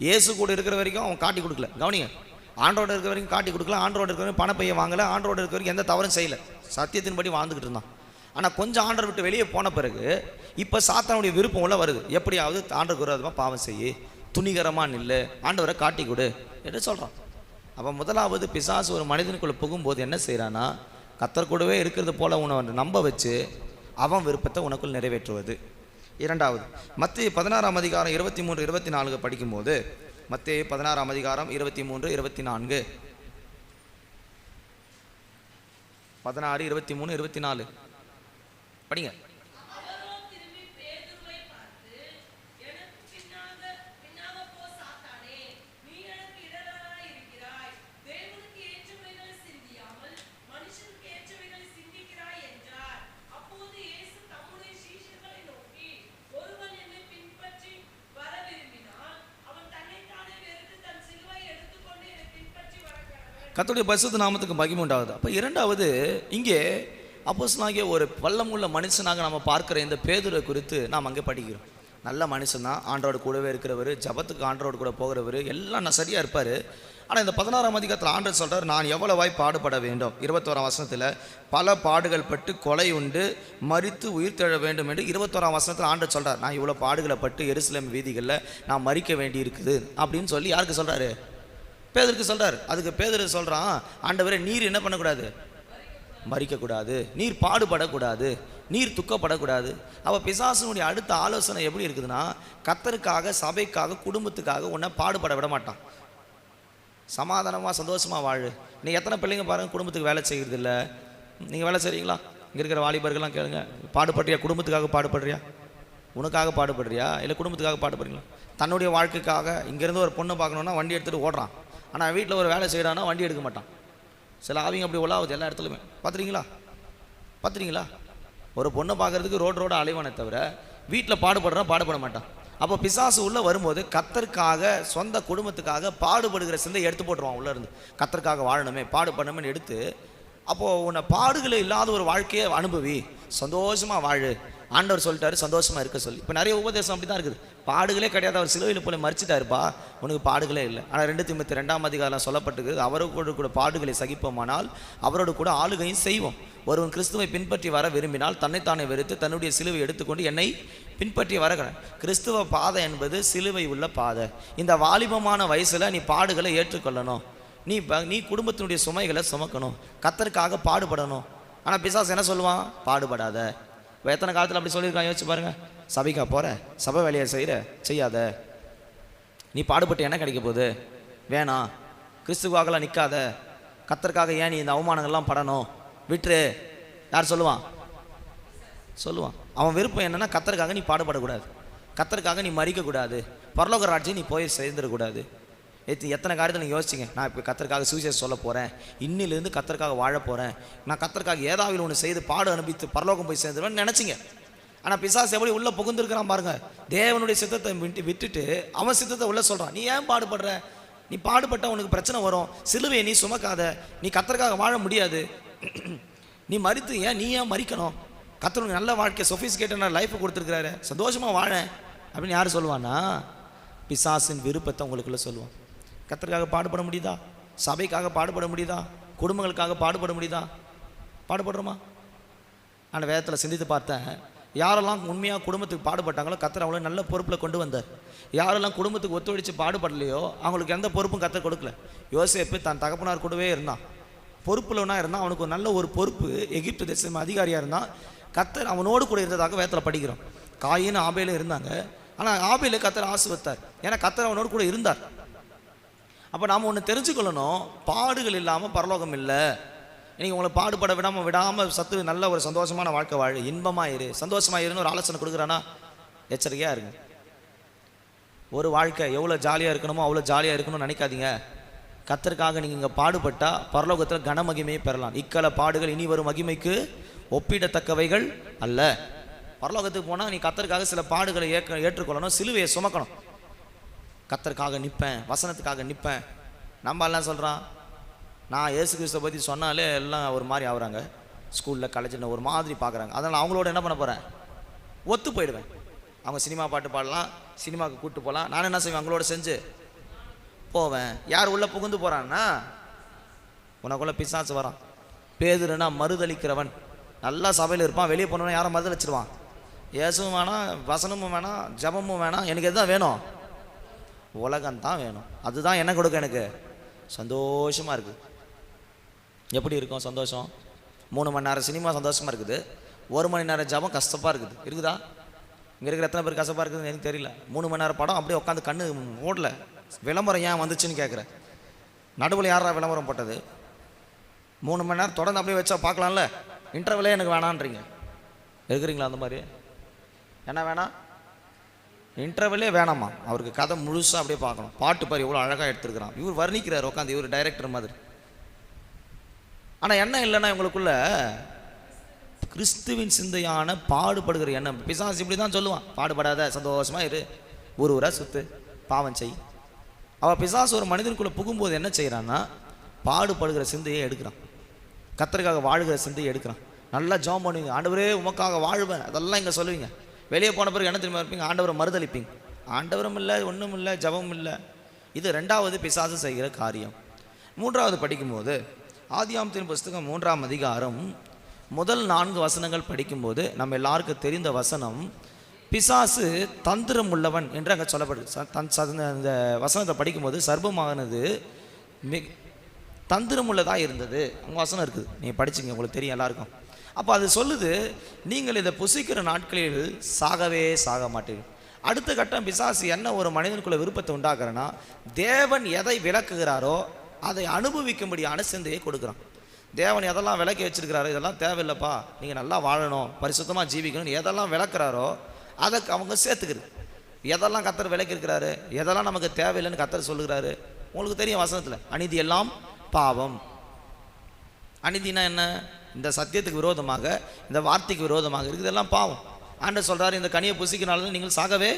இயேசு கூட இருக்கிற வரைக்கும் அவன் காட்டி கொடுக்கல. கவனிங்க, ஆண்டோட இருக்கிற வரைக்கும் காட்டி கொடுக்கல, ஆண்டோட இருக்கிற வரைக்கும் பணப்பையை வாங்கலை, ஆண்டோட இருக்கிற வரைக்கும் எந்த தவறும் செய்யலை, சத்தியத்தின்படி வாழ்ந்துக்கிட்டு இருந்தான். ஆனால் கொஞ்சம் ஆண்டரை விட்டு வெளியே போன பிறகு இப்போ சாத்தானுடைய விருப்பம் உள்ள வருது. எப்படியாவது ஆண்டருக்கு விரோதமாக பாவம் செய்யி, துணிகரமாக நில்லு, ஆண்டவரை காட்டி கொடு என்று சொல்கிறான். அப்போ முதலாவது பிசாசு ஒரு மனிதனுக்குள்ளே புகும்போது என்ன செய்கிறான்னா, கர்த்தர் கூடவே இருக்கிறது போல உன்னை நம்ப வச்சு அவன் விருப்பத்தை உனக்குள் நிறைவேற்றுவது. இரண்டாவது, மத்தேயு 16ஆம் அதிகாரம் 23, 24 படிக்கும்போது, மத்தேயு 16ஆம் அதிகாரம் 23, 24, 16, 23, 24 படிங்க. கர்த்தருடைய பரிசுத்த நாமத்துக்கு மகிமை உண்டாகுது. அப்போ இரண்டாவது, இங்கே அப்போஸ்தலனாகிய ஒரு வல்லமுள்ள மனுஷனாக நம்ம பார்க்குற இந்த பேதுரை குறித்து நாம் அங்கே படிக்கிறோம். நல்ல மனுஷன் தான், ஆண்டோடு கூடவே இருக்கிறவர், ஜபத்துக்கு ஆண்டோடு கூட போகிறவர், எல்லாம் நான் சரியாக இருப்பார். ஆனால் இந்த 16ஆம் அதிகாரத்தில் ஆண்டவர் சொல்கிறார், நான் எவ்வளவாய் பாடுபட வேண்டும். 21ஆம் வசனத்தில் பல பாடுகள் பட்டு கொலை உண்டு மரித்து உயிர் தெழ வேண்டும் என்று 21ஆம் வசனத்தில் ஆண்டவர் சொல்கிறார். நான் இவ்வளோ பாடுகளை பட்டு எருசலேம் வீதிகளில் நான் மரிக்க வேண்டி இருக்குது அப்படின்னு சொல்லி யாருக்கு சொல்கிறாரு? பேதுருக்கு சொல்கிறார். அதுக்கு பேதுரு சொல்கிறான், ஆண்டவரே நீர் என்ன பண்ணக்கூடாது? மரிக்கக்கூடாது, நீர் பாடுபடக்கூடாது, நீர் துக்கப்படக்கூடாது. அவள் பிசாசனுடைய அடுத்த ஆலோசனை எப்படி இருக்குதுன்னா, கர்த்தருக்காக, சபைக்காக, குடும்பத்துக்காக உன்னை பாடுபட விட மாட்டான். சமாதானமாக சந்தோஷமாக வாழு. நீங்கள் எத்தனை பிள்ளைங்க பாருங்கள் குடும்பத்துக்கு வேலை செய்கிறது இல்லை. நீங்கள் வேலை செய்கிறீங்களா? இங்கே இருக்கிற வாலிபர்கள்லாம் கேளுங்க, பாடுபடுறியா? குடும்பத்துக்காக பாடுபடுறியா? உனக்காக பாடுபடுறியா இல்லை குடும்பத்துக்காக பாடுபடுறீங்களா? தன்னுடைய வாழ்க்கைக்காக இங்கேருந்து ஒரு பொண்ணை பார்க்கணுன்னா வண்டி எடுத்துகிட்டு ஓடுறான். ஆனால் வீட்டில் ஒரு வேலை செய்கிறான்னா வண்டி எடுக்க மாட்டான். சில ஆவிங்க அப்படி உலாவுது எல்லா இடத்துலையுமே. பார்த்துறீங்களா? ஒரு பொண்ணை பார்க்குறதுக்கு ரோடு அலைவானே தவிர வீட்டில் பாடுபட மாட்டான். அப்போ பிசாசு உள்ளே வரும்போது கர்த்தருக்காக, சொந்த குடும்பத்துக்காக பாடுபடுகிற சிந்தை எடுத்து போட்டுருவான். உள்ளேருந்து கர்த்தருக்காக வாழணுமே, பாடுபடணுமே எடுத்து, அப்போது உன்னை பாடுகளை இல்லாத ஒரு வாழ்க்கையை அனுபவி, சந்தோஷமாக வாழு, ஆண்டவர் சொல்லிட்டாரு சந்தோஷமாக இருக்க சொல்லி. இப்போ நிறைய உபதேசம் அப்படி தான் இருக்குது. பாடுகளே கிடையாது, அவர் சிலுவையில் போல மறிச்சிட்டாருப்பா, உனக்கு பாடுகளே இல்லை. ஆனால் 2 தீமோத்தேயு 2ஆம் அதிகாரம் சொல்லப்பட்டிருக்கு, அவரோடு கூட பாடுகளை சகிப்போமானால் அவரோடு கூட ஆளுகையும் செய்வோம். ஒருவன் கிறிஸ்துவை பின்பற்றி வர விரும்பினால் தன்னைத்தானே வெறுத்து தன்னுடைய சிலுவை எடுத்துக்கொண்டு என்னை பின்பற்றி வர. கிறிஸ்துவ பாதை என்பது சிலுவை உள்ள பாதை. இந்த வாலிபமான வயசில் நீ பாடுகளை ஏற்றுக்கொள்ளணும். நீ குடும்பத்தினுடைய சுமைகளை சுமக்கணும், கர்த்தருக்காக பாடுபடணும். ஆனால் பிசாசு என்ன சொல்லுவான்? பாடுபடாத. எத்தனை காலத்தில் அப்படி சொல்லியிருக்கான் யோசிச்சு பாருங்க. சபைக்கா போகிற, சபை வேலையை செய்யாத, நீ பாடுபட்டு என்ன கிடைக்க போகுது, வேணாம், கிறிஸ்துவாகலாம் நிற்காத, கர்த்தருக்காக ஏன் நீ இந்த அவமானங்கள்லாம் படணும், விட்டுரு. யார் சொல்லுவான்? அவன் விருப்பம் என்னன்னா கர்த்தருக்காக நீ பாடுபடக்கூடாது, கர்த்தருக்காக நீ மறிக்கக்கூடாது, பரலோக ராஜ்யம் நீ போய் சேர்ந்துடக்கூடாது. எத்தனை காரியத்தில் நீங்கள் யோசிச்சிங்க, நான் இப்போ கர்த்தருக்காக சுவிசேஷம் சொல்ல போகிறேன், இன்னிலிருந்து கர்த்தருக்காக வாழ போகிறேன், நான் கர்த்தருக்காக ஏதாவது ஒன்று செய்து பாடு அனுப்பித்து பரலோகம் போய் சேர்ந்துருவேன்னு நினச்சிங்க. ஆனால் பிசாசு எப்படி உள்ளே புகுந்துருக்கிறான் பாருங்கள். தேவனுடைய சித்தத்தை விட்டுட்டு அவன் சித்தத்தை உள்ளே சொல்கிறான். நீ ஏன் பாடுபடுற? நீ பாடுபட்டால் உனக்கு பிரச்சனை வரும், சிலுவையை நீ சுமக்காத, நீ கர்த்தருக்காக வாழ முடியாது, நீ மறித்து நீ ஏன் மறிக்கணும், கர்த்தருக்கு நல்ல வாழ்க்கை சொஃபிஸ்கேட்டான லைஃப்பை கொடுத்துருக்கிறாரு, சந்தோஷமாக வாழ அப்படின்னு யார் சொல்லுவான்னா? பிசாசின் விருப்பத்தை உங்களுக்குள்ளே சொல்லுவான். கர்த்தருக்காக பாடுபட முடியுதா? சபைக்காக பாடுபட முடியுதா? குடும்பங்களுக்காக பாடுபட முடியுதா? பாடுபடுறோமா? ஆனால் வேதத்தில் சிந்தித்து பார்த்தேன், யாரெல்லாம் உண்மையாக குடும்பத்துக்கு பாடுபட்டாங்களோ கர்த்தர் அவங்கள நல்ல பொறுப்பில் கொண்டு வந்தார். யாரெல்லாம் குடும்பத்துக்கு ஒத்துழைச்சு பாடுபடலையோ அவங்களுக்கு எந்த பொறுப்பும் கர்த்தர் கொடுக்கல. யோசேப்பு தன் தகப்பனார் கூடவே இருந்தான், பொறுப்புலனா இருந்தான், அவனுக்கு நல்ல ஒரு பொறுப்பு, எகிப்து தேசம் அதிகாரியாக இருந்தான். கர்த்தர் அவனோடு கூட இருந்ததாக வேதத்தில் படிக்கிறோம். காயின் ஆபேலும் இருந்தாங்க, ஆனால் ஆபேலை கர்த்தர் ஆசீர்வதித்தார், ஏன்னா கர்த்தர் அவனோடு கூட இருந்தார். அப்போ நாம் ஒன்று தெரிஞ்சுக்கொள்ளணும், பாடுகள் இல்லாமல் பரலோகம் இல்லை. இன்றைக்கி உங்களை பாடுபட விடாமல் சத்து நல்ல ஒரு சந்தோஷமான வாழ்க்கை வாழ, இன்பமாக இரு, சந்தோஷமாக இருன்னு ஒரு ஆலோசனை கொடுக்குறான்னா எச்சரிக்கையாக இருங்க. ஒரு வாழ்க்கை எவ்வளோ ஜாலியாக இருக்கணுமோ அவ்வளோ ஜாலியாக இருக்கணும்னு நினைக்காதீங்க. கர்த்தருக்காக நீங்கள் இங்கே பாடுபட்டால் பரலோகத்தில் கனமகிமையை பெறலாம். இக்கல பாடுகள் இனி வரும் மகிமைக்கு ஒப்பிடத்தக்கவைகள் அல்ல. பரலோகத்துக்கு போனால் நீ கர்த்தருக்காக சில பாடுகளை ஏற்றுக்கொள்ளணும், சிலுவையை சுமக்கணும். கர்த்தருக்காக நிற்பேன், வசனத்துக்காக நிற்பேன். நம்ம எல்லாம் சொல்கிறான், நான் இயேசு கிறிஸ்துவை பற்றி சொன்னாலே எல்லாம் ஒரு மாதிரி ஆகுறாங்க, ஸ்கூலில் காலேஜில் ஒரு மாதிரி பார்க்குறாங்க. அதனால் அவங்களோட என்ன பண்ண போகிறேன்? ஒத்து போயிடுவேன். அவங்க சினிமா பாட்டு பாடலாம், சினிமாவுக்கு கூப்பிட்டு போகலாம், நான் என்ன செய்வேன்? அவங்களோட செஞ்சு போவேன். யார் உள்ளே புகுந்து போகிறான்னா உனக்குள்ளே பிசாசு வரான். பேதுருன்னா மறுதளிக்கிறவன், நல்லா சபையில் இருப்பான், வெளியே போனவன யாரை மறுதளிச்சிருவான். இயேசுவும் வேணாம், வசனமும் வேணாம், ஜபமும் வேணாம், எனக்கு எதுதான் வேணும்? உலகம்தான் வேணும். அதுதான் என்ன கொடுக்க எனக்கு சந்தோஷமாக இருக்குது. எப்படி இருக்கும் சந்தோஷம்? 3 மணி நேரம் சினிமா சந்தோஷமாக இருக்குது, 1 மணி நேரம் ஜபம் கஷ்டமாக இருக்குதா? இங்கே இருக்கிற எத்தனை பேர் கஷ்டமாக இருக்குதுன்னு எனக்கு தெரியல. 3 மணி நேரம் படம் அப்படியே உட்காந்து கண்ணு ஓடல. விளம்பரம் ஏன் வந்துச்சுன்னு கேட்குறேன். நடுவில் யாரா விளம்பரம் போட்டது? 3 மணி நேரம் தொடர்ந்து அப்படியே வச்சா பார்க்கலாம்ல. இன்டர்வலே எனக்கு வேணான்றீங்க. இருக்கிறீங்களா அந்த மாதிரி? என்ன வேணாம்? இன்டர்வலே வேணாமா? அவருக்கு கதை முழுசாக அப்படியே பார்க்கணும். பாட்டு பாரு எவ்வளோ அழகாக எடுத்துருக்கிறான், இவர் வர்ணிக்கிறார் உட்காந்து, இவர் டைரக்டர் மாதிரி. ஆனால் என்ன இல்லைன்னா இவங்களுக்குள்ள கிறிஸ்துவின் சிந்தையான பாடுபடுகிற எண்ணம். பிசாசு இப்படி தான் சொல்லுவான், பாடுபடாத, சந்தோஷமாக இரு, ஊரா சுத்து, பாவம் செய். அவள் பிசாசு ஒரு மனிதனுக்குள்ளே புகும்போது என்ன செய்கிறான்னா பாடுபடுகிற சிந்தையை எடுக்கிறான், கர்த்தருக்காக வாழுகிற சிந்தையை எடுக்கிறான். நல்லா ஜெபம் பண்ணுவீங்க, ஆண்டவரே உமக்காக வாழ்வேன், அதெல்லாம் இங்கே சொல்லுவீங்க. வெளியே போன பிறகு என்ன தெரியுமா இருப்பீங்க? ஆண்டவரை மறுதளிப்பீங்க. ஆண்டவரும் இல்லை, ஒன்றும் இல்லை, ஜபமும் இல்லை. இது 2வது பிசாசு செய்கிற காரியம். 3வது படிக்கும்போது ஆதியாகமத்தின் புஸ்தகம் 3ஆம் அதிகாரம் முதல் 4 வசனங்கள் படிக்கும்போது நம்ம எல்லாருக்கும் தெரிந்த வசனம், பிசாசு தந்திரம் உள்ளவன் என்று அங்கே சொல்லப்படுது. இந்த வசனத்தை படிக்கும்போது சர்ப்பமானது தந்திரம் உள்ளதாக இருந்தது, அங்கே வசனம் இருக்குது, நீங்கள் படிச்சிங்க, உங்களுக்கு தெரியும் எல்லாருக்கும். அப்போ அது சொல்லுது, நீங்கள் இதை புசிக்கிற நாட்களில் சாக மாட்டீர்கள். அடுத்த கட்டம், பிசாசு என்ன ஒரு மனிதனுக்குள்ள விருப்பத்தை உண்டாக்குறேன்னா, தேவன் எதை விளக்குகிறாரோ அதை அனுபவிக்கும்படியான சிந்தையை கொடுக்குறான். தேவன் எதெல்லாம் விளக்கி வச்சிருக்கிறாரோ இதெல்லாம் தேவையில்லைப்பா, நீங்கள் நல்லா வாழணும், பரிசுத்தமாக ஜீவிக்கணும், எதெல்லாம் விளக்குறாரோ அதை அவங்க சேர்த்துக்கிறது. எதெல்லாம் கர்த்தர் விளக்கியிருக்கிறாரு, எதெல்லாம் நமக்கு தேவையில்லைன்னு கர்த்தர் சொல்லுகிறாரு. உங்களுக்கு தெரியும் வசனத்தில், அநீதி எல்லாம் பாவம். அநீதினா என்ன? இந்த சத்தியத்துக்கு விரோதமாக, இந்த வார்த்தைக்கு விரோதமாக இருக்குது, இதெல்லாம் பாவம். ஆண்டவர் சொல்கிறாரு, இந்த கனியை புசிக்கிறனால நீங்கள் சாகவே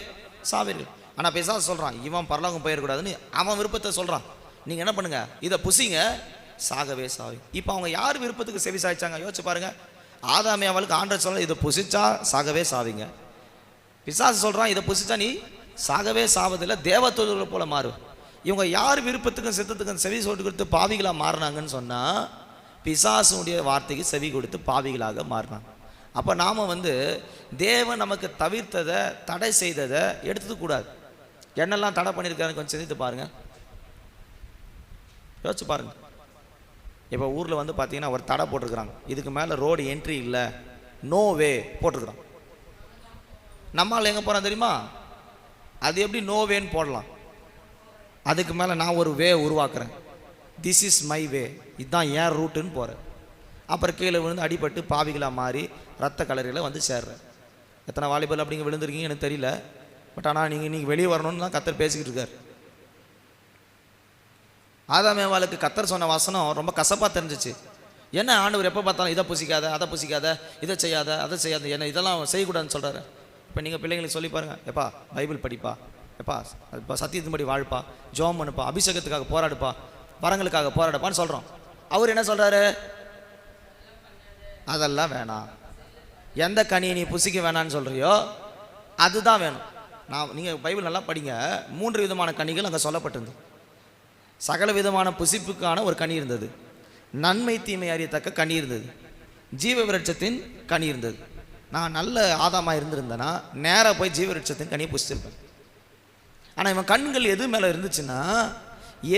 சாவீர்கள். ஆனால் பிசாசு சொல்கிறான், இவன் பரலோகம் போயிடக்கூடாதுன்னு அவன் விருப்பத்தை சொல்கிறான். நீங்கள் என்ன பண்ணுங்க, இதை புசிங்க, சாகவே சாவி. இப்போ அவங்க யார் விருப்பத்துக்கு செவி சாய்ச்சாங்க யோசிச்சு பாருங்க. ஆதாம் ஏவாளுக்கு ஆண்டவர் சொல்ல இதை புசிச்சா சாகவே சாவீங்க. பிசாசு சொல்கிறான் இதை புசிச்சா நீ சாகவே சாவதில்லை, தேவதூதர்களை போல மாறும். இவங்க யார் விருப்பத்துக்கும் சித்தத்துக்கும் செவி சொட்டு கொடுத்து பாவிகளாக மாறினாங்கன்னு சொன்னால் பிசாசுடைய வார்த்தைக்கு செவி கொடுத்து பாவிகளாக மாறினாங்க. அப்போ நாம் தேவன் நமக்கு தவிர்த்ததை தடை செய்ததை எடுத்துக்கூடாது. என்னெல்லாம் தடை பண்ணியிருக்காருன்னு கொஞ்சம் சிந்தித்து பாருங்கள், யோசிச்சு பாருங்கள். இப்போ ஊரில் பார்த்தீங்கன்னா ஒரு தடை போட்டிருக்கிறாங்க, இதுக்கு மேலே ரோடு என்ட்ரி இல்லை, நோ வே போட்டிருக்கிறான். நம்மளால் எங்கே போகிறான் தெரியுமா? அது எப்படி நோ வேன்னு போடலாம்? அதுக்கு மேலே நான் ஒரு வே உருவாக்குறேன், திஸ் இஸ் மை வே, இதுதான் ஏன் ரூட்டுன்னு போகிறேன். அப்புறம் கீழே விழுந்து அடிபட்டு பாவிகளாக மாறி ரத்த கலரியில் சேர்றேன். எத்தனை வாலிபல் அப்படிங்க விழுந்திருக்கீங்க எனக்கு தெரியல, பட் ஆனால் நீங்கள் வெளியே வரணும்னு தான் கத்தர் பேசிக்கிட்டு இருக்கார். ஆதாம் ஏவாளுக்கு கத்தர் சொன்ன வசனம் ரொம்ப கசப்பாக தெரிஞ்சிச்சு. என்ன ஆண்டவர் எப்போ பார்த்தாலும் இதை புசிக்காத, அதை புசிக்காத, இதை செய்யாத, அதை செய்யாத, என்ன இதெல்லாம் செய்யக்கூடாதுன்னு சொல்கிறாரு. இப்போ நீங்கள் பிள்ளைங்களுக்கு சொல்லி பாருங்கள், எப்பா பைபிள் படிப்பா, எப்பா இப்போ சத்தியத்தின்படி வாழ்ப்பா, ஜோம் பண்ணுப்பா, அபிஷேகத்துக்காக போராடுப்பா, வரங்களுக்காக போராடுப்பான்னு சொல்கிறோம். அவர் என்ன சொல்கிறாரு? அதெல்லாம் வேணாம், எந்த கனியை நீ புசிக்க வேணான்னு சொல்கிறியோ அதுதான் வேணும். நீங்கள் பைபிள் நல்லா படிங்க, 3 விதமான கனிகள் அங்கே சொல்லப்பட்டிருந்தது. சகல விதமான புசிப்புக்கான ஒரு கனி இருந்தது, நன்மை தீமை அறியத்தக்க கனி இருந்தது, ஜீவ விருட்சத்தின் கனி இருந்தது. நான் நல்ல ஆதாமாக இருந்திருந்தேன்னா நேராக போய் ஜீவ விருட்சத்தின் கனியை புசிச்சிருப்பேன். ஆனால் இவன் கண்கள் எது மேலே இருந்துச்சுன்னா,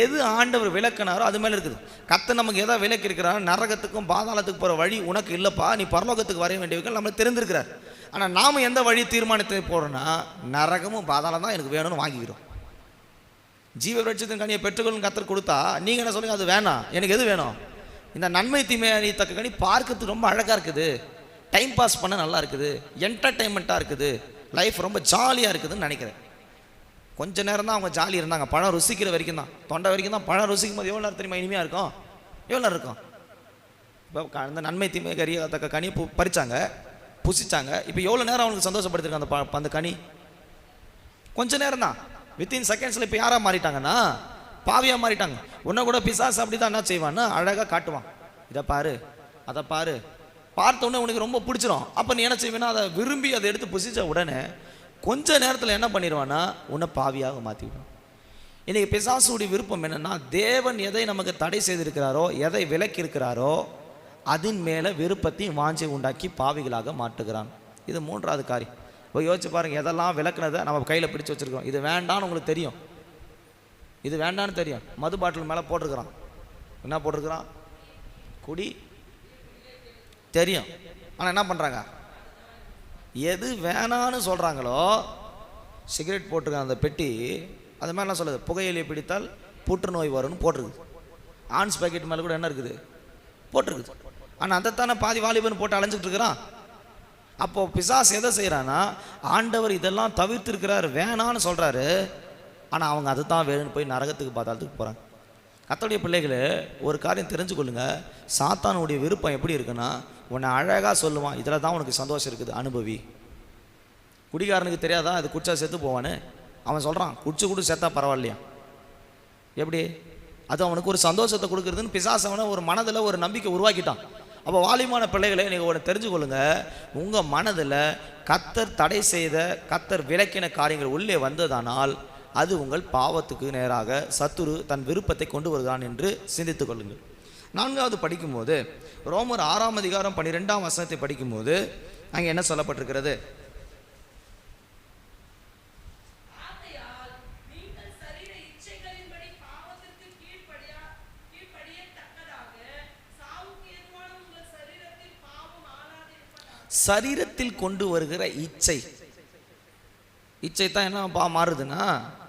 எது ஆண்டவர் விளக்கினாரோ அது மேலே இருக்குது. கர்த்தர் நமக்கு எதாவது விளக்கி இருக்கிறாரோ, நரகத்துக்கும் பாதாளத்துக்கு போகிற வழி உனக்கு இல்லைப்பா, நீ பரலோகத்துக்கு வர வேண்டியவர்கள் நம்மளுக்கு தெரிந்திருக்கிறார். ஆனால் நாம் எந்த வழி தீர்மானத்தை போகிறோன்னா, நரகமும் பாதாளம் தான் எனக்கு வேணும்னு வாங்கிக்கிறோம். ஜீவ விருட்சத்தின் கனியை பெற்றுக்கொள்ளும் கர்த்தர் கொடுத்தா நீங்கள் என்ன சொல்லுங்கள்? அது வேணாம், எனக்கு எது வேணும்? இந்த நன்மை தீமை அறியத்தக்க கனி பார்க்கறதுக்கு ரொம்ப அழகாக இருக்குது, டைம் பாஸ் பண்ண நல்லா இருக்குது, என்டர்டைன்மெண்ட்டாக இருக்குது, லைஃப் ரொம்ப ஜாலியாக இருக்குதுன்னு நினைக்கிறேன். கொஞ்ச நேரம் தான் அவங்க ஜாலி இருந்தாங்க, பழம் ருசிக்கிற வரைக்கும் தான், தொண்டை வரைக்கும் தான். பழம் ருசிக்கும் போது எவ்வளோ நேரம் தெரியுமா இனிமையாக இருக்கும், எவ்வளோ நேரம் இருக்கும். இப்போ அந்த நன்மை தீமை அறியத்தக்க கனி பறிச்சாங்க, புசிச்சாங்க. இப்போ எவ்வளோ நேரம் அவங்களுக்கு சந்தோஷப்படுத்திருக்காங்க அந்த கனி? கொஞ்ச நேரம் தான், வித்தின் செகண்ட்ஸில். இப்போ யாராக மாறிட்டாங்கன்னா பாவியாக மாறிட்டாங்க. உன்னை கூட பிசாசு அப்படி தான் என்ன செய்வான்னா அழகாக காட்டுவான், இதை பாரு அதை பாரு, பார்த்தோன்னே உனக்கு ரொம்ப பிடிச்சிரும். அப்போ நீ என்ன செய்வேன்னா அதை விரும்பி அதை எடுத்து புசிச்ச உடனே கொஞ்ச நேரத்தில் என்ன பண்ணிடுவான்னா உன்னை பாவியாக மாற்றிவிடும். இன்றைக்கி பிசாசுடைய விருப்பம் என்னென்னா, தேவன் எதை நமக்கு தடை செய்திருக்கிறாரோ, எதை விலக்கி இருக்கிறாரோ அதன் மேலே விருப்பத்தையும் வாஞ்சை உண்டாக்கி பாவிகளாக மாட்டுகிறான். இது 3வது காரியம். இப்போ யோசிச்சு பாருங்கள், எதெல்லாம் விளக்குனதை நம்ம கையில் பிடிச்சி வச்சுருக்கோம். இது வேண்டான்னு உங்களுக்கு தெரியும், இது வேண்டான்னு தெரியும். மது பாட்டில் மேலே போட்டிருக்கிறான், என்ன போட்டிருக்கிறான்? குடி தெரியும். ஆனால் என்ன பண்ணுறாங்க? எது வேணான்னு சொல்கிறாங்களோ, சிகரெட் போட்டிருக்காங்க அந்த பெட்டி, அது மாதிரிலாம் சொல்லுது, புகையிலை பிடித்தால் புற்றுநோய் வரும்னு போட்டிருக்குது. ஆன்ஸ் பேக்கெட் மேலே கூட என்ன இருக்குது? போட்டிருக்குது. ஆனால் அதைத்தானே பாதி வாலிபன் போட்டு அலைஞ்சிக்கிட்டு இருக்கிறான். அப்போது பிசாசு எதை செய்கிறான்னா, ஆண்டவர் இதெல்லாம் தவிர்த்திருக்கிறார், வேணான்னு சொல்கிறாரு, ஆனால் அவங்க அதை தான் வேணும்னு போய் நரகத்துக்கு பாதாளத்துக்கு போகிறாங்க. கர்த்தருடைய பிள்ளைகளே, ஒரு காரியம் தெரிஞ்சு கொள்ளுங்க, சாத்தானுடைய விருப்பம் எப்படி இருக்குன்னா, உன்னை அழகாக சொல்லுவான், இதில் தான் உனக்கு சந்தோஷம் இருக்குது, அனுபவி. குடிகாரனுக்கு தெரியாதா அது குடிச்சா செத்து போவான்னு? அவன் சொல்கிறான், குடிச்சு செத்தா பரவாயில்லையா? எப்படி? அது அவனுக்கு ஒரு சந்தோஷத்தை கொடுக்குறதுன்னு பிசாசு அவனை ஒரு மனதில் ஒரு நம்பிக்கை உருவாக்கிட்டான். அப்போ வாலிமான பிள்ளைகளை நீங்கள் ஒன்று தெரிஞ்சு கொள்ளுங்க, உங்கள் மனதில் கர்த்தர் தடை செய்த, கர்த்தர் விலக்கின காரியங்கள் உள்ளே வந்ததானால் அது உங்கள் பாவத்துக்கு நேராக சத்துரு தன் விருப்பத்தை கொண்டு வருகிறான் என்று சிந்தித்துக் கொள்ளுங்கள். 4வது படிக்கும்போது ரோமர் 6ஆம் அதிகாரம் 12ஆம் வசனத்தை படிக்கும்போது அங்கே என்ன சொல்லப்பட்டிருக்கிறது? சரீரத்தில் கொண்டு வருகிற இச்சை தான் என்ன மாறுதுன்னா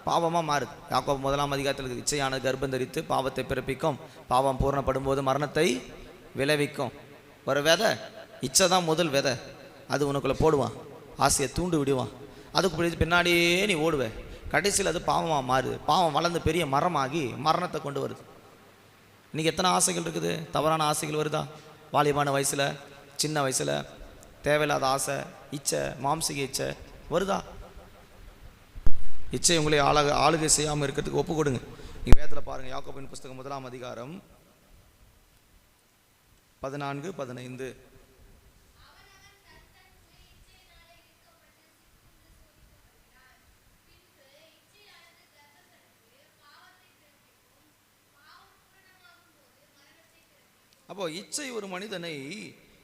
பாவமாக மாறுது. யாக்கோபு 1ஆம் அதிகாரத்தில் இச்சையானது கர்ப்பம் தரித்து பாவத்தை பிறப்பிக்கும், பாவம் பூரணப்படும் போது மரணத்தை விளைவிக்கும். ஒரு விதை, இச்சை தான் முதல் விதை, அது உனக்குள்ளே போடுவான், ஆசையை தூண்டு விடுவான், அதுக்கு பின்னாடியே நீ ஓடுவே, கடைசியில் அது பாவமாக மாறுது. பாவம் வளர்ந்து பெரிய மரமாகி மரணத்தை கொண்டு வருது. இன்றைக்கி எத்தனை ஆசைகள் இருக்குது, தவறான ஆசைகள் வருதா? வாலிபான வயசில், சின்ன வயசில் தேவையில்லாத ஆசை, இச்சை, மாம்சிக இச்சை வருதா? இச்சை உங்களை ஆளுகை செய்யாமல் இருக்கிறதுக்கு ஒப்பு கொடுங்க. நீங்கள் வேதத்தில் பாருங்கள், யாக்கோபின் புஸ்தகம் 1ஆம் அதிகாரம் 14-15. அப்போ இச்சை ஒரு மனிதனை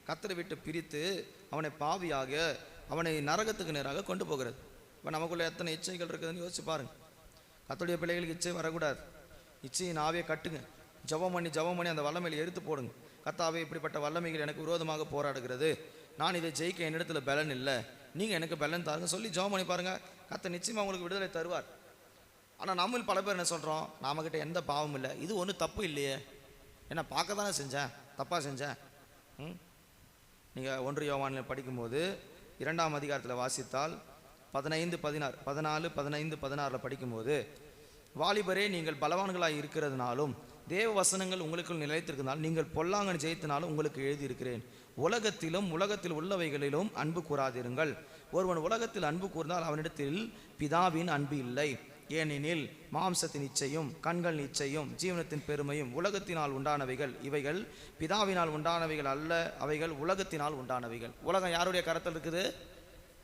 கர்த்தரை விட்டு பிரித்து அவனை பாவியாக, அவனை நரகத்துக்கு நேராக கொண்டு போகிறது. இப்போ நமக்குள்ள எத்தனை இச்சைகள் இருக்குதுன்னு யோசிச்சு பாருங்க. கர்த்தருடைய பிள்ளைகளுக்கு இச்சை வரக்கூடாது. இச்சையின் ஆவியை கட்டுங்க. ஜெபம் பண்ணி அந்த வல்லமையில் எடுத்து போடுங்க. கர்த்தாவே, இப்படிப்பட்ட வல்லமைகள் எனக்கு விரோதமாக போராடுகிறது, நான் இதை ஜெயிக்க என்னிடத்துல பலன் இல்லை, நீங்கள் எனக்கு பலன் தாருங்க சொல்லி ஜெபம் பண்ணி பாருங்கள். கர்த்தர் நிச்சயமாக உங்களுக்கு விடுதலை தருவார். ஆனால் நம்மில் பல பேர் என்ன சொல்கிறோம், நம்மக்கிட்ட எந்த பாவமும் இல்லை, இது ஒன்றும் தப்பு இல்லையே, என்ன பார்க்க தானே செஞ்சேன், தப்பாக செஞ்சேன். நீங்கள் 1 யோவானில் படிக்கும்போது 2ஆம் அதிகாரத்தில் வாசித்தால் 15, 16, 14, 15, 16 படிக்கும்போது, வாலிபரே, நீங்கள் பலவான்களாக இருக்கிறதுனாலும் தேவ வசனங்கள் உங்களுக்குள் நிலைத்திருக்கிறதுனால நீங்கள் பொல்லாங்கன் ஜெயித்தினாலும் உங்களுக்கு எழுதியிருக்கிறேன். உலகத்திலும் உலகத்தில் உள்ளவைகளிலும் அன்பு கூறாதிருங்கள். ஒருவன் உலகத்தில் அன்பு கூர்ந்தால் அவனிடத்தில் பிதாவின் அன்பு இல்லை. ஏனெனில் மாம்சத்தின் இச்சையும் கண்கள் இச்சையும் ஜீவனத்தின் பெருமையும் உலகத்தினால் உண்டானவைகள், இவைகள் பிதாவினால் உண்டானவைகள் அல்ல, அவைகள் உலகத்தினால் உண்டானவைகள். உலகம் யாருடைய கரத்தில் இருக்குது?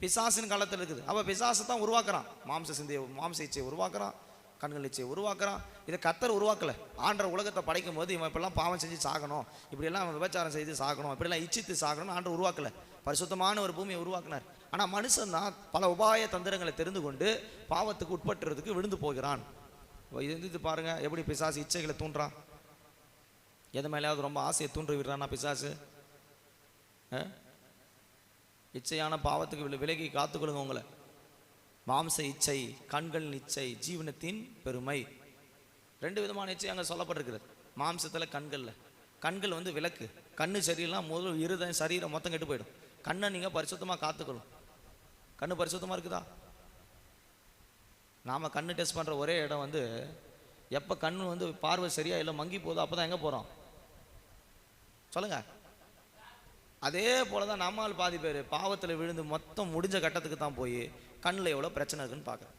பிசாசின் காலத்தில் இருக்குது. அவள் பிசாசை தான் உருவாக்குறான். மாம்ச இச்சையை உருவாக்குறான், கண்கள் இச்சையை உருவாக்குறான். இதை கர்த்தர் உருவாக்கலை. ஆண்டவர் உலகத்தை படைக்கும் போது இவன் இப்படிலாம் பாவம் செஞ்சு சாகணும், இப்படியெல்லாம் விபச்சாரம் செய்து சாகணும், இப்படிலாம் இச்சித்து சாகணும்னு ஆண்டவர் உருவாக்கலை. பரிசுத்தமான ஒரு பூமியை உருவாக்கினார். ஆனால் மனுஷன் தான் பல உபாய தந்திரங்களை தெரிந்து கொண்டு பாவத்துக்கு உட்பட்டுறதுக்கு விழுந்து போகிறான். இது பாருங்க, எப்படி பிசாசு இச்சைகளை தூண்டுறான். எது மேலேயாவது ரொம்ப ஆசையை தூண்டி விடுறான்னா பிசாசு. இச்சையான பாவத்துக்கு விலகி காத்துக்கொள்ளுங்க உங்களை. மாம்ச இச்சை, கண்கள் இச்சை, ஜீவனத்தின் பெருமை, 2 விதமான இச்சை அங்கே சொல்லப்பட்டிருக்கிறது. மாம்சத்தில் கண்கள் வந்து விளக்கு. கண்ணு சரியில்லாம் முதல் இருதயம் சரீரம் மொத்தம் கெட்டு போயிடும். கண்ணை நீங்கள் பரிசுத்தமாக காத்துக்கணும். கண்ணு பரிசுத்தமாக இருக்குதா? நாம் கண்ணு டெஸ்ட் பண்ணுற ஒரே இடம் வந்து எப்போ கண்ணு வந்து பார்வை சரியா இல்லை மங்கி போதோ அப்போ தான் எங்கே போகிறோம் சொல்லுங்கள். அதே போல தான் நம்மால் பாதி பேர் பாவத்தில் விழுந்து மொத்தம் முடிஞ்ச கட்டத்துக்கு தான் போய் கண்ணில் எவ்வளோ பிரச்சனை இருக்குன்னு பார்க்குறேன்.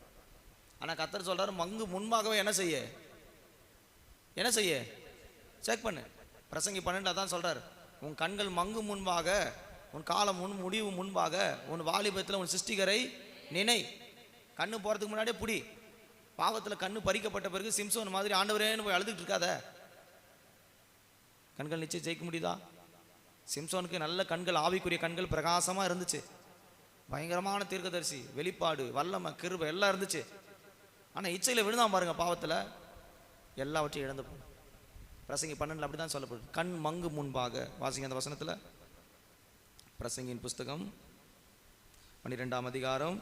ஆனால் கர்த்தர் சொல்கிறார், மங்கு முன்பாகவே என்ன செய்ய செக் பண்ணு. பிரசங்கி 12 தான் சொல்கிறார், உன் கண்கள் மங்கு முன்பாக, உன் காலம் முடிவு முன்பாக, உன் வாலிபத்தில் உன் சிருஷ்டிகரை நினை. கண்ணு போகிறதுக்கு முன்னாடியே புடி. பாவத்தில் கண்ணு பறிக்கப்பட்ட பிறகு சிம்சோன் மாதிரி ஆண்டவரேன்னு போய் அழுதுகிட்டு இருக்காத. கண்கள் நிச்சயம் ஜெயிக்க முடியுதா? சிம்சோனுக்கு நல்ல கண்கள், ஆவிக்குரிய கண்கள் பிரகாசமாக இருந்துச்சு, பயங்கரமான தீர்க்கதரிசி, வெளிப்பாடு, வல்லமை, கிருபை எல்லாம் இருந்துச்சு. ஆனால் இச்சையில் விழுந்தான் பாருங்க, பாவத்தில் எல்லாவற்றையும் இழந்து போகும். பிரசங்கி 12 அப்படி தான் சொல்லப்படுது, கண் மங்கு முன்பாக. வாசிங்க அந்த வசனத்தில். பிரசங்கியின் புஸ்தகம் 12ஆம் அதிகாரம்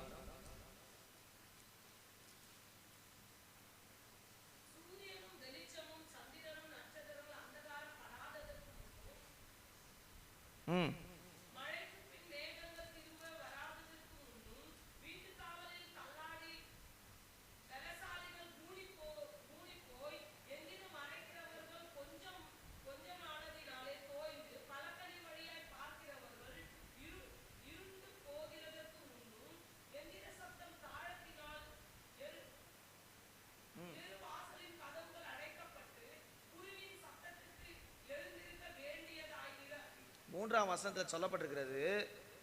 3ஆம் வசனத்தில் சொல்லப்பட்டிருக்கிறது,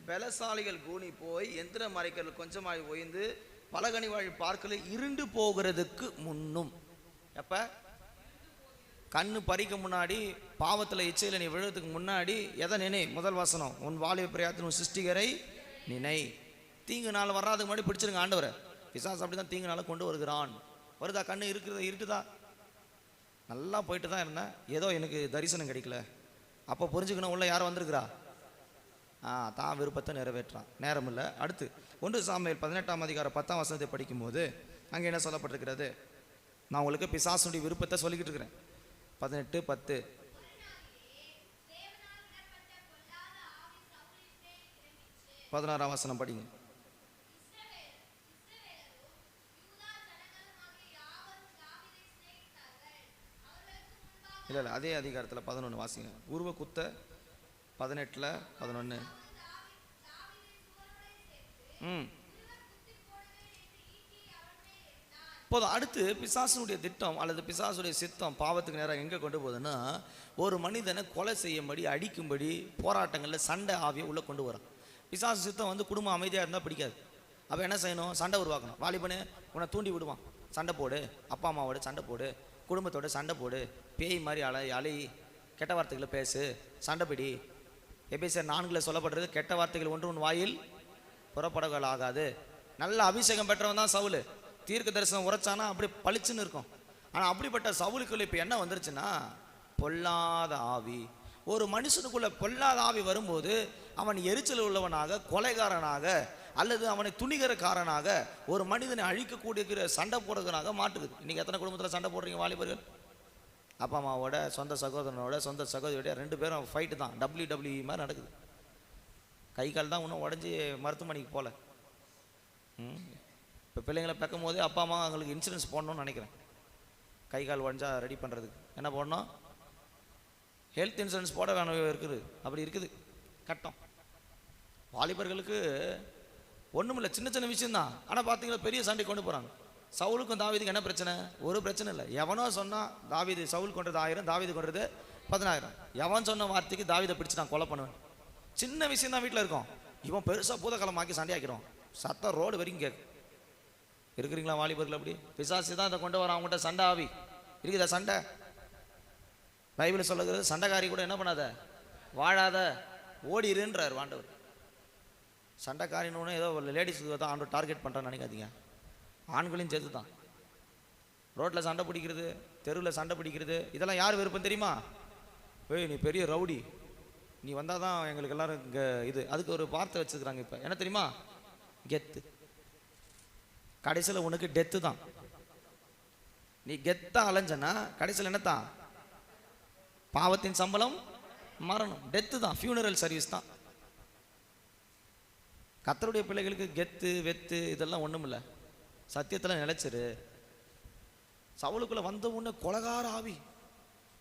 பலசாலிகள் கூனி போய் எந்திர மறைக்கல் கொஞ்சமாய் ஓய்ந்து பலகனி வாழி பார்க்கல இருண்டு போகிறதுக்கு முன்னும். எப்போ கண்ணு பறிக்க முன்னாடி, பாவத்தில் இச்சையில் நீ விழுறதுக்கு முன்னாடி எதை நினை? முதல் வசனம், உன் வாலிப பிரயாத்தின் உன் சிருஷ்டிகரை நினை. தீங்கு நாள் வராதுக்கு முன்னாடி பிடிச்சிருங்க ஆண்டவரை. பிசாசு அப்படி தான் தீங்கு நாளை கொண்டு வருகிறான். வருதா? கண்ணு இருட்டுதா? நல்லா போயிட்டு தான் இருந்தேன், ஏதோ எனக்கு தரிசனம் கிடைக்கல. அப்போ புரிஞ்சுக்கணும், உள்ள யார் வந்திருக்கிறா? தான் விருப்பத்தை நிறைவேற்றான். நேரம் இல்லை. அடுத்து 1 சாமுவேல் 18ஆம் அதிகாரம் 10ஆம் வசனத்தை படிக்கும்போது அங்கே என்ன சொல்லப்பட்டிருக்கிறது? நான் உங்களுக்கு பிசாசுடைய விருப்பத்தை சொல்லிக்கிட்டு இருக்கிறேன். 18:10. பதினாறாம் வசனம் படிங்க. இல்லை அதே அதிகாரத்தில் 11 வாசிங்க. உருவ குத்த 18:11. போதும். அடுத்து பிசாசுடைய திட்டம் அல்லது பிசாசுடைய சித்தம் பாவத்துக்கு நேரம் எங்கே கொண்டு போகுதுன்னா, ஒரு மனிதனை கொலை செய்யும்படி, அடிக்கும்படி, போராட்டங்களில் சண்டை ஆவியை உள்ளே கொண்டு வரான். பிசாசு சித்தம் வந்து குடும்பம் அமைதியாக இருந்தால் பிடிக்காது. அப்போ என்ன செய்யணும்? சண்டை உருவாக்கணும். வாலிபனே உன்னை தூண்டி விடுவான், சண்டை போடு, அப்பா அம்மாவோட சண்டை போடு, குடும்பத்தோட சண்டை போடு, பேய் மாதிரி அலை கெட்ட வார்த்தைகளை பேசு, சண்டை பிடி. எபேசியர் 4 சொல்லப்படுறது, கெட்ட வார்த்தைகள் ஒன்று உன் வாயில் புறப்படங்கள் ஆகாது. நல்ல அபிஷேகம் பெற்றவன் தான் சவுல். தீர்க்க தரிசனம் உரைச்சானா அப்படி பளிச்சுன்னு இருக்கும். ஆனால் அப்படிப்பட்ட சவுலுக்குள்ள இப்போ என்ன வந்துருச்சுன்னா, பொல்லாத ஆவி. ஒரு மனுஷனுக்குள்ள பொல்லாத ஆவி வரும்போது அவன் எரிச்சல் உள்ளவனாக, கொலைகாரனாக, அல்லது அவனை துணிகரக்காரனாக, ஒரு மனிதனை அழிக்கக்கூடிய சண்டை போடுறதுனாக மாட்டுக்குது. இன்னைக்கு எத்தனை குடும்பத்தில் சண்டை போடுறீங்க வாலிபர்கள்? அப்பா அம்மாவோட, சொந்த சகோதரனோட, சொந்த சகோதரியோட 2 பேரும் ஃபைட்டு தான். WWE மாதிரி நடக்குது. கை கால் தான் இன்னும் உடஞ்சி மருத்துவமனைக்கு போகல. இப்போ பிள்ளைங்களை பார்க்கும் போதே அப்பா அம்மா அவங்களுக்கு இன்சூரன்ஸ் போடணும்னு நினைக்கிறேன். கை கால் உடஞ்சா ரெடி பண்ணுறதுக்கு என்ன போடணும்? ஹெல்த் இன்சூரன்ஸ் போட வேணும் இருக்குது. அப்படி இருக்குது கட்டம். வாலிபர்களுக்கு ஒன்றுமில்லை, சின்ன சின்ன விஷயம்தான். ஆனால் பார்த்தீங்களா பெரிய சண்டை கொண்டு போகிறாங்க. சவுலுக்கும் தாவீதுக்கு என்ன பிரச்சனை? ஒரு பிரச்சனை இல்லை. எவனோ சொன்னால் தாவீது சவுல் கொண்டது 1000, தாவீது கொண்டது 10000. எவன் சொன்ன வார்த்தைக்கு தாவீதை பிடிச்சி நான் கொலை பண்ணுவேன். சின்ன விஷயம் தான் வீட்டில் இருக்கும். இவன் பெருசாக பூதகாலமாக்கி சண்டையாக்கிறோம். சத்தம் ரோடு வரைக்கும் கேட்கும். இருக்கிறீங்களா வாலிபர்கள்? அப்படி பிசாசு தான் இதை கொண்டு வரான். அவங்ககிட்ட சண்டை ஆவி இருக்குதா? சண்டை பைபிள் சொல்லுகிறது, சண்டைக்காரி கூட என்ன பண்ணாத, வாழாத, ஓடிருன்றார் ஆண்டவர். சண்டைக்காரின்னு ஏதோ லேடிஸுக்கு தான் ஆண்டவர் டார்கெட் பண்ணுறான்னு நினைக்காதீங்க. ஆண்களையும் சேர்த்து தான். ரோட்டில் சண்டை பிடிக்கிறது, தெருவில் சண்டை பிடிக்கிறது, இதெல்லாம் யார் விருப்பம் தெரியுமா? ஏய் நீ பெரிய ரவுடி, நீ வந்தால் தான் எங்களுக்கு எல்லோரும் இங்கே இது. அதுக்கு ஒரு வார்த்தை வச்சுக்கிறாங்க இப்போ, என்ன தெரியுமா? கெத்து. கடைசியில் உனக்கு டெத்து தான். நீ கெத்தா அலைஞ்சனா கடைசியில் என்னத்தான்? பாவத்தின் சம்பளம் மரணம், டெத்து தான், ஃபியூனரல் சர்வீஸ் தான். கர்த்தருடைய பிள்ளைகளுக்கு கெத்து வெத்து இதெல்லாம் ஒன்றும் இல்லை. சத்தியத்தில் நிலைச்சிரு. சவுலுக்குள்ளே வந்த உடனே கொலகார ஆவி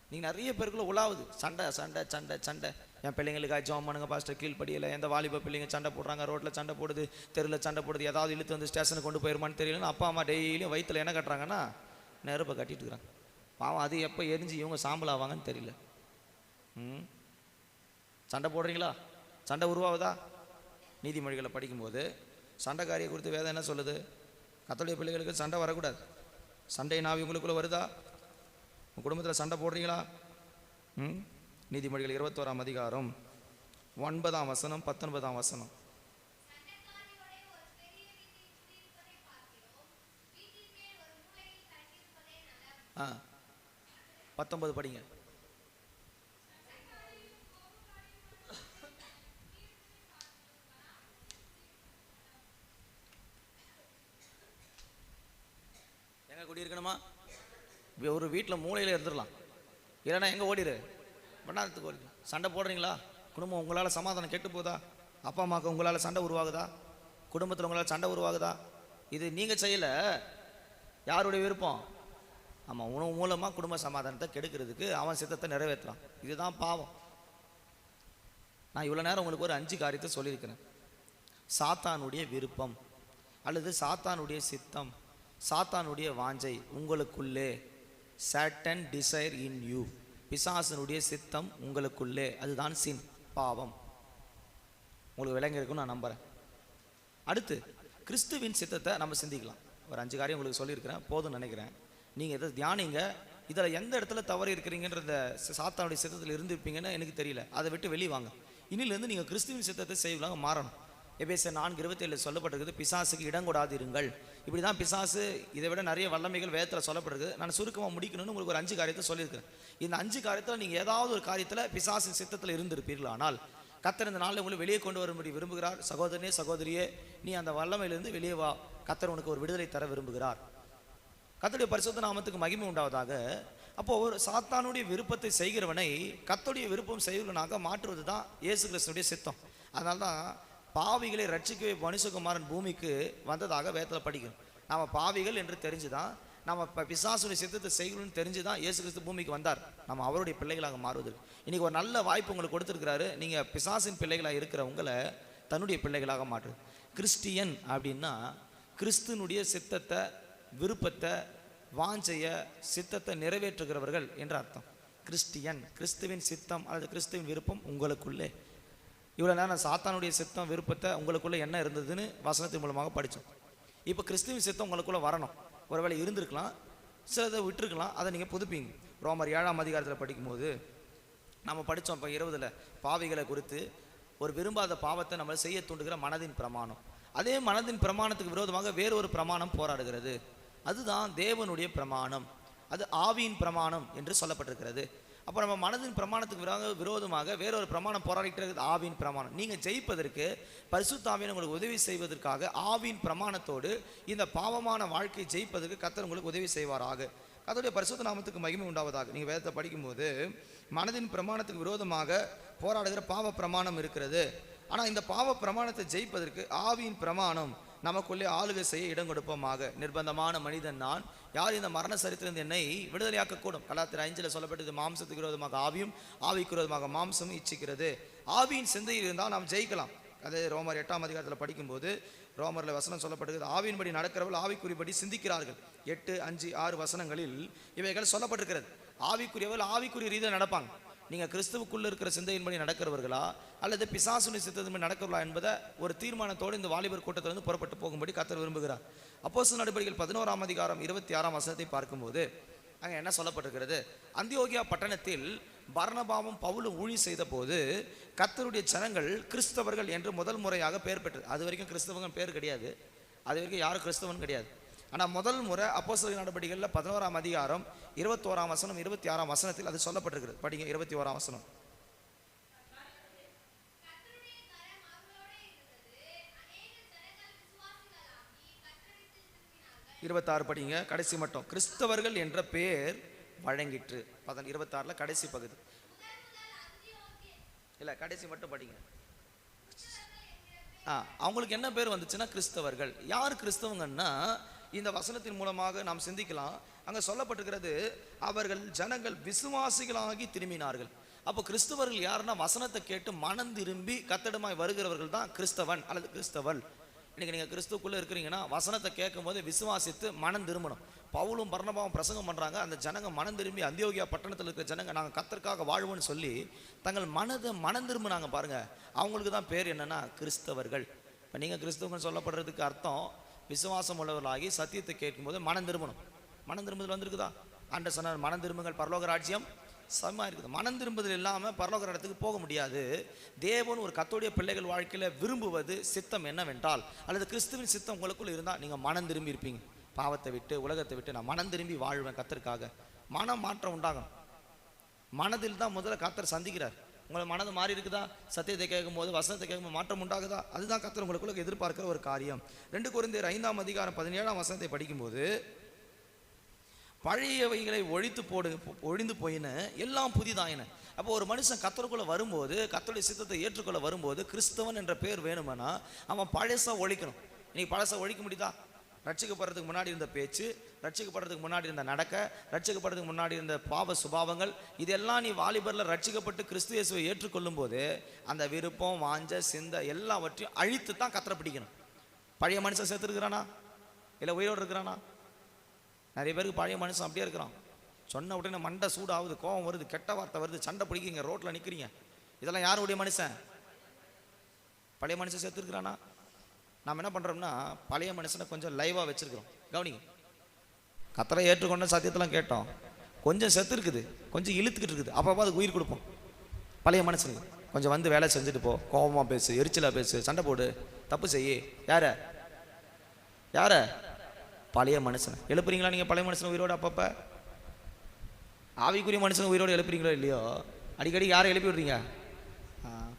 நீ நிறைய பேருக்குள்ள உலாவுது. சண்டை சண்டை சண்டை சண்டை. என் பிள்ளைங்களுக்காக ஜாம் பண்ணுங்க பாஸ்டர், கீழ்படியில் எந்த வாலிப பிள்ளைங்க சண்டை போடுறாங்க, ரோட்டில் சண்டை போடுது, தெருவில் சண்டை போடுது, ஏதாவது இழுத்து வந்து ஸ்டேஷனுக்கு கொண்டு போயிருமான்னு தெரியலன்னு அப்பா அம்மா டெய்லியும் வயிற்றில் என்ன கட்டுறாங்கன்னா நெருப்பை கட்டிட்டு இருக்கிறாங்க. பாவம், அது எப்போ எரிஞ்சு இவங்க சாம்பல் ஆவாங்கன்னு தெரியல. சண்டை போடுறீங்களா? சண்டை உருவாகுதா? நீதிமொழிகளை படிக்கும்போது சண்டைக்காரியை குறித்து வேதம் என்ன சொல்லுது? கர்த்தருடைய பிள்ளைகளுக்கு சண்டை வரக்கூடாது. சண்டை நாவி உங்களுக்குள்ளே வருதா? உங்கள் குடும்பத்தில் சண்டை போடுறீங்களா? நீதிமொழிகள் 21ஆம் அதிகாரம் 9ஆம் வசனம் 19ஆம் வசனம். 19 படிங்க. எங்க குடியிருக்கணுமா? ஒரு வீட்டில் மூலையில் இருந்துடலாம், இல்லைன்னா எங்கே ஓடிடு பண்ணாததுக்கு ஓடிடு. சண்டை போடுறீங்களா? குடும்பம் உங்களால் சமாதானம் கெட்டு போதா? அப்பா அம்மாவுக்கு உங்களால் சண்டை உருவாகுதா? குடும்பத்தில் உங்களால் சண்டை உருவாகுதா? இது நீங்கள் செய்யலை, யாருடைய விருப்பம்? ஆமாம், உணவு மூலமாக குடும்ப சமாதானத்தை கெடுக்கிறதுக்கு அவன் சித்தத்தை நிறைவேற்றுறான். இதுதான் பாவம். நான் இவ்வளோ நேரம் உங்களுக்கு ஒரு 5 காரியத்தை சொல்லியிருக்கிறேன். சாத்தானுடைய விருப்பம் அல்லது சாத்தானுடைய சித்தம், சாத்தானுடைய வாஞ்சை உங்களுக்குள்ளே, சாட்டன் டிசைர் இன் யூ, பிசாசனுடைய சித்தம் உங்களுக்குள்ளே, அதுதான் சின், பாவம். உங்களுக்கு விளங்கி இருக்குன்னு நான் நம்புகிறேன். அடுத்து கிறிஸ்துவின் சித்தத்தை நம்ம சிந்திக்கலாம். ஒரு 5 காரியம் உங்களுக்கு சொல்லியிருக்கிறேன், போதும்னு நினைக்கிறேன். நீங்கள் இதை தியானிங்க. இதில் எந்த இடத்துல தவறு இருக்கிறீங்கன்ற இந்த சாத்தானுடைய சித்தத்தில் இருந்திருப்பீங்கன்னு எனக்கு தெரியல. அதை விட்டு வெளியே வாங்க. இன்னிலேருந்து நீங்கள் கிறிஸ்துவின் சித்தத்தை செய்யலாம், மாறணும். எபேசியர் 4:27 சொல்லப்பட்டிருக்குது, பிசாசுக்கு இடம் கொடாது இருங்கள். இப்படி தான் பிசாசு, இதை விட நிறைய வல்லமைகள் வேதத்தில் சொல்லப்பட்டிருக்கு. நான் சுருக்கமாக முடிக்கணும்னு உங்களுக்கு ஒரு 5 காரியத்தை சொல்லியிருக்கிறேன். இந்த 5 காரியத்தில் நீங்கள் ஏதாவது ஒரு காரியத்தில் பிசாசின் சித்தத்தில் இருந்திருப்பீர்கள். ஆனால் கர்த்தர் இந்த நாளில் உங்களை வெளியே கொண்டு வரும்படி விரும்புகிறார். சகோதரனே சகோதரியே, நீ அந்த வல்லமையிலிருந்து வெளியே வா. கர்த்தர் உனக்கு ஒரு விடுதலை தர விரும்புகிறார். கர்த்தருடைய பரிசுத்த நாமத்துக்கு மகிமை உண்டாவதாக. அப்போது ஒரு சாத்தானுடைய விருப்பத்தை செய்கிறவனை கர்த்தருடைய விருப்பம் செய்கிறவனாக மாற்றுவது தான் இயேசு கிறிஸ்துடைய சித்தம். அதனால தான் பாவிகளை ரட்சிக்கவே மனுஷகுமாரன் பூமிக்கு வந்ததாக வேதத்தில் படிக்கணும். நம்ம பாவிகள் என்று தெரிஞ்சு தான், நம்ம பிசாசுடைய சித்தத்தை செய்யணும்னு தெரிஞ்சு தான் இயேசு கிறிஸ்து பூமிக்கு வந்தார், நம்ம அவருடைய பிள்ளைகளாக மாறுவதற்கு. இன்றைக்கி ஒரு நல்ல வாய்ப்பு உங்களுக்கு கொடுத்துருக்கிறாரு. நீங்கள் பிசாசின் பிள்ளைகளாக இருக்கிற உங்களை தன்னுடைய பிள்ளைகளாக மாற்று. கிறிஸ்டியன் அப்படின்னா கிறிஸ்துனுடைய சித்தத்தை, விருப்பத்தை, வாஞ்சைய, சித்தத்தை நிறைவேற்றுகிறவர்கள் என்ற அர்த்தம். கிறிஸ்டியன், கிறிஸ்துவின் சித்தம் அல்லது கிறிஸ்துவின் விருப்பம் உங்களுக்குள்ளே. இவ்வளோ நேரம் சாத்தானுடைய சித்தம், விருப்பத்தை உங்களுக்குள்ளே என்ன இருந்ததுன்னு வசனத்தின் மூலமாக படித்தோம். இப்போ கிறிஸ்துவின் சித்தம் உங்களுக்குள்ளே வரணும். ஒருவேளை இருந்திருக்கலாம், சிலதை விட்டுருக்கலாம், அதை நீங்கள் புதுப்பீங்க. ரோமர் 7ஆம் அதிகாரத்தில் படிக்கும்போது நம்ம படித்தோம் இப்போ 20 பாவிகளை குறித்து. ஒரு விரும்பாத பாவத்தை நம்ம செய்ய தூண்டுகிற மனதின் பிரமாணம். அதே மனதின் பிரமாணத்துக்கு விரோதமாக வேறொரு பிரமாணம் போராடுகிறது. அதுதான் தேவனுடைய பிரமாணம். அது ஆவியின் பிரமாணம் என்று சொல்லப்பட்டிருக்கிறது. அப்போ நம்ம மனதின் பிரமாணத்துக்கு விரோதமாக வேறொரு பிரமாணம் போராடிட்டு இருக்குது, ஆவியின் பிரமாணம். நீங்கள் ஜெயிப்பதற்கு பரிசுத்த ஆவியை உங்களுக்கு உதவி செய்வதற்காக ஆவியின் பிரமாணத்தோடு இந்த பாவமான வாழ்க்கையை ஜெயிப்பதற்கு கர்த்தர் உங்களுக்கு உதவி செய்வாராக. கர்த்தருடைய பரிசுத்த நாமத்துக்கு மகிமை உண்டாவதாக. நீங்கள் வேதத்தை படிக்கும்போது மனதின் பிரமாணத்துக்கு விரோதமாக போராடுகிற பாவ பிரமாணம் இருக்கிறது. ஆனால் இந்த பாவ பிரமாணத்தை ஜெயிப்பதற்கு ஆவியின் பிரமாணம் நமக்குள்ளே ஆளுகை செய்ய இடம் கொடுப்போமாக. நிர்பந்தமான மனிதன் நான், யார் இந்த மரண சரித்திலிருந்து என்னை விடுதலையாக்கக்கூடும்? கலாத்திர 5 சொல்லப்பட்டது, மாம்சத்துக்கு விரோதமாக ஆவியும் ஆவிக்கு விரோதமாக மாம்சமும் இச்சிக்கிறது. ஆவியின் சிந்தையில் இருந்தால் நாம் ஜெயிக்கலாம். அதே ரோமர் 8ஆம் அதிகாரத்தில் படிக்கும்போது ரோமரில் வசனம் சொல்லப்பட்டிருக்கிறது, ஆவியின்படி நடக்கிறவர்கள் ஆவிக்குறிபடி சிந்திக்கிறார்கள். 8, 5, 6 வசனங்களில் இவைகள் சொல்லப்பட்டிருக்கிறது. ஆவிக்குரியவர்கள் ஆவிக்குரிய ரீதியில் நடப்பாங்க. நீங்கள் கிறிஸ்துவுக்குள்ளே இருக்கிற சிந்தையின்படி நடக்கிறவர்களா அல்லது பிசாசுனி சித்தத்தின்படி நடக்கிறவர்களா என்பதை ஒரு தீர்மானத்தோடு இந்த வாலிபர் கூட்டத்திலிருந்து புறப்பட்டு போகும்படி கர்த்தர் விரும்புகிறார். அப்போஸ்தலர் நடபடிகள் 11ஆம் அதிகாரம் 26ஆம் வசனத்தை பார்க்கும்போது அங்கே என்ன சொல்லப்பட்டிருக்கிறது? அந்தியோகியா பட்டணத்தில் பர்னபாவும் பவுலும் ஊழி செய்த போது கர்த்தருடைய ஜனங்கள் கிறிஸ்தவர்கள் என்று முதல் முறையாக பெயர் பெற்றது. அது வரைக்கும் கிறிஸ்தவங்க பேர் கிடையாது, அது வரைக்கும் யாரும் கிறிஸ்தவன் கிடையாது. ஆனால் முதல் முறை அப்போஸ்தலர் நடபடிகளில் 11ஆம் அதிகாரம் 21ஆம் வசனம் 26ஆம் வசனத்தில் அது சொல்லப்பட்டிருக்கிறது. படிங்க 21ஆம் வசனம். 26 படிங்க, கடைசி மட்டும். கிறிஸ்தவர்கள் என்ற பெயர் வழங்கிற்று. 26 கடைசி பகுதி இல்லை, கடைசி மட்டும் படிங்க. அவங்களுக்கு என்ன பேர் வந்துச்சுன்னா கிறிஸ்தவர்கள். யார் கிறிஸ்தவங்கன்னா இந்த வசனத்தின் மூலமாக நாம் சிந்திக்கலாம். அங்கே சொல்லப்பட்டிருக்கிறது, அவர்கள் ஜனங்கள் விசுவாசிகளாகி திரும்பினார்கள். அப்போ கிறிஸ்தவர்கள் யாருன்னா வசனத்தை கேட்டு மனம் திரும்பி கத்தடமாய் வருகிறவர்கள் தான் கிறிஸ்தவன் அல்லது கிறிஸ்தவள். இன்றைக்கி நீங்கள் கிறிஸ்துக்குள்ளே இருக்கிறீங்கன்னா வசனத்தை கேட்கும் போது விசுவாசித்து மனம் திரும்பணும். பவுலும் பர்னபாவும் பிரசங்கம் பண்ணுறாங்க. அந்த ஜனங்க மனம் திரும்பி அந்தியோகியா பட்டணத்தில் இருக்கிற ஜனங்க நாங்கள் கர்த்தருக்காக வாழ்வோன்னு சொல்லி தங்கள் மனம் திரும்பினாங்க பாருங்கள். அவங்களுக்கு தான் பேர் என்னென்னா கிறிஸ்தவர்கள். இப்போ நீங்கள் கிறிஸ்தவர்கள் சொல்லப்படுறதுக்கு அர்த்தம் விசுவாசம் உள்ளவர்களாகி சத்தியத்தை கேட்கும்போது மனம் திரும்பணும். மனம் திரும்புதல் வந்திருக்குதா? ஆண்டவர் சொன்னார், மனம் திரும்புங்கள் பரலோக ராஜ்யம் சமமாக இருக்குது. மனம் திரும்புதல் இல்லாமல் பரலோக இடத்துக்கு போக முடியாது. தேவன் ஒரு கர்த்தருடைய பிள்ளைகள் வாழ்க்கையில் விரும்புவது சித்தம் என்னவென்றால், அல்லது கிறிஸ்துவின் சித்தம் உங்களுக்குள்ள இருந்தால் நீங்கள் மனம் திரும்பி இருப்பீங்க. பாவத்தை விட்டு உலகத்தை விட்டு நான் மனம் திரும்பி வாழ்வேன் கர்த்தருக்காக. மனம் மாற்றம் உண்டாகணும். மனதில் தான் முதல்ல கர்த்தர் சந்திக்கிறார். உங்களை மனது மாறி இருக்குதா? சத்தியத்தை கேட்கும்போது வசனத்தை கேட்கும்போது மாற்றம் உண்டாகுதா? அதுதான் கர்த்தர் உங்களுக்குள்ள எதிர்பார்க்கிற ஒரு காரியம். 2 கொரிந்தியர் 5ஆம் அதிகாரம் 17ஆம் வசனத்தை படிக்கும்போது, பழையவைகளை ஒழிந்து போயின எல்லாம் புதிதாயின. அப்போ ஒரு மனுஷன் கர்த்தருக்குள்ள வரும்போது, கர்த்தருடைய சித்தத்தை ஏற்றுக்கொள்ள வரும்போது கிறிஸ்தவன் என்ற பேர் வேணுமானா அவன் பழசா ஒழிக்கணும். இன்னைக்கு பழசா ஒழிக்க முடியுதா? ரட்சிக்கப்படுறதுக்கு முன்னாடி இருந்த பேச்சு, ரட்சிக்கப்படுறதுக்கு முன்னாடி இருந்த நடக்க, ரட்சிக்கப்படுறதுக்கு முன்னாடி இருந்த பாவ சுபாவங்கள், இதெல்லாம் நீ வாலிபரில் ரட்சிக்கப்பட்டு கிறிஸ்து இயேசுவை ஏற்றுக்கொள்ளும் போது அந்த விருப்பம் வாஞ்ச சிந்தை எல்லாவற்றையும் அழித்து தான் கர்த்தரை பிடிக்கணும். பழைய மனுஷன் சேர்த்துருக்கிறானா இல்லை உயிரோடு இருக்கிறானா? நிறைய பேருக்கு பழைய மனுஷன் அப்படியே இருக்கிறான். சொன்ன உடனே மண்டை சூடாகுது, கோபம் வருது, கெட்ட வார்த்தை வருது, சண்டை பிடிக்கிங்க, ரோட்டில் நிற்கிறீங்க. இதெல்லாம் யாருடைய மனுஷன்? பழைய மனுஷன் சேர்த்துருக்கிறானா? நாம் என்ன பண்ணுறோம்னா பழைய மனுஷனை கொஞ்சம் லைவாக வச்சுருக்கிறோம். கவனிங்க, கர்த்தரை ஏற்றுக்கொண்ட சத்தியத்தெல்லாம் கேட்டோம், கொஞ்சம் செத்து இருக்குது, கொஞ்சம் இழுத்துக்கிட்டு இருக்குது. அப்போ அதுக்கு உயிர் கொடுப்போம். பழைய மனுஷனுக்கு கொஞ்சம் வந்து வேலை செஞ்சுட்டு போ, கோபமாக பேசு, எரிச்சலாக பேசு, சண்டை போடு, தப்பு செய்யு. யார பழைய மனுஷனை எழுப்புறீங்களா? நீங்கள் பழைய மனுஷனை உயிரோடு அப்பப்போ ஆவிக்குரிய மனுஷனை உயிரோடு எழுப்புறீங்களோ இல்லையோ? அடிக்கடி யாரை எழுப்பி விடுறீங்க?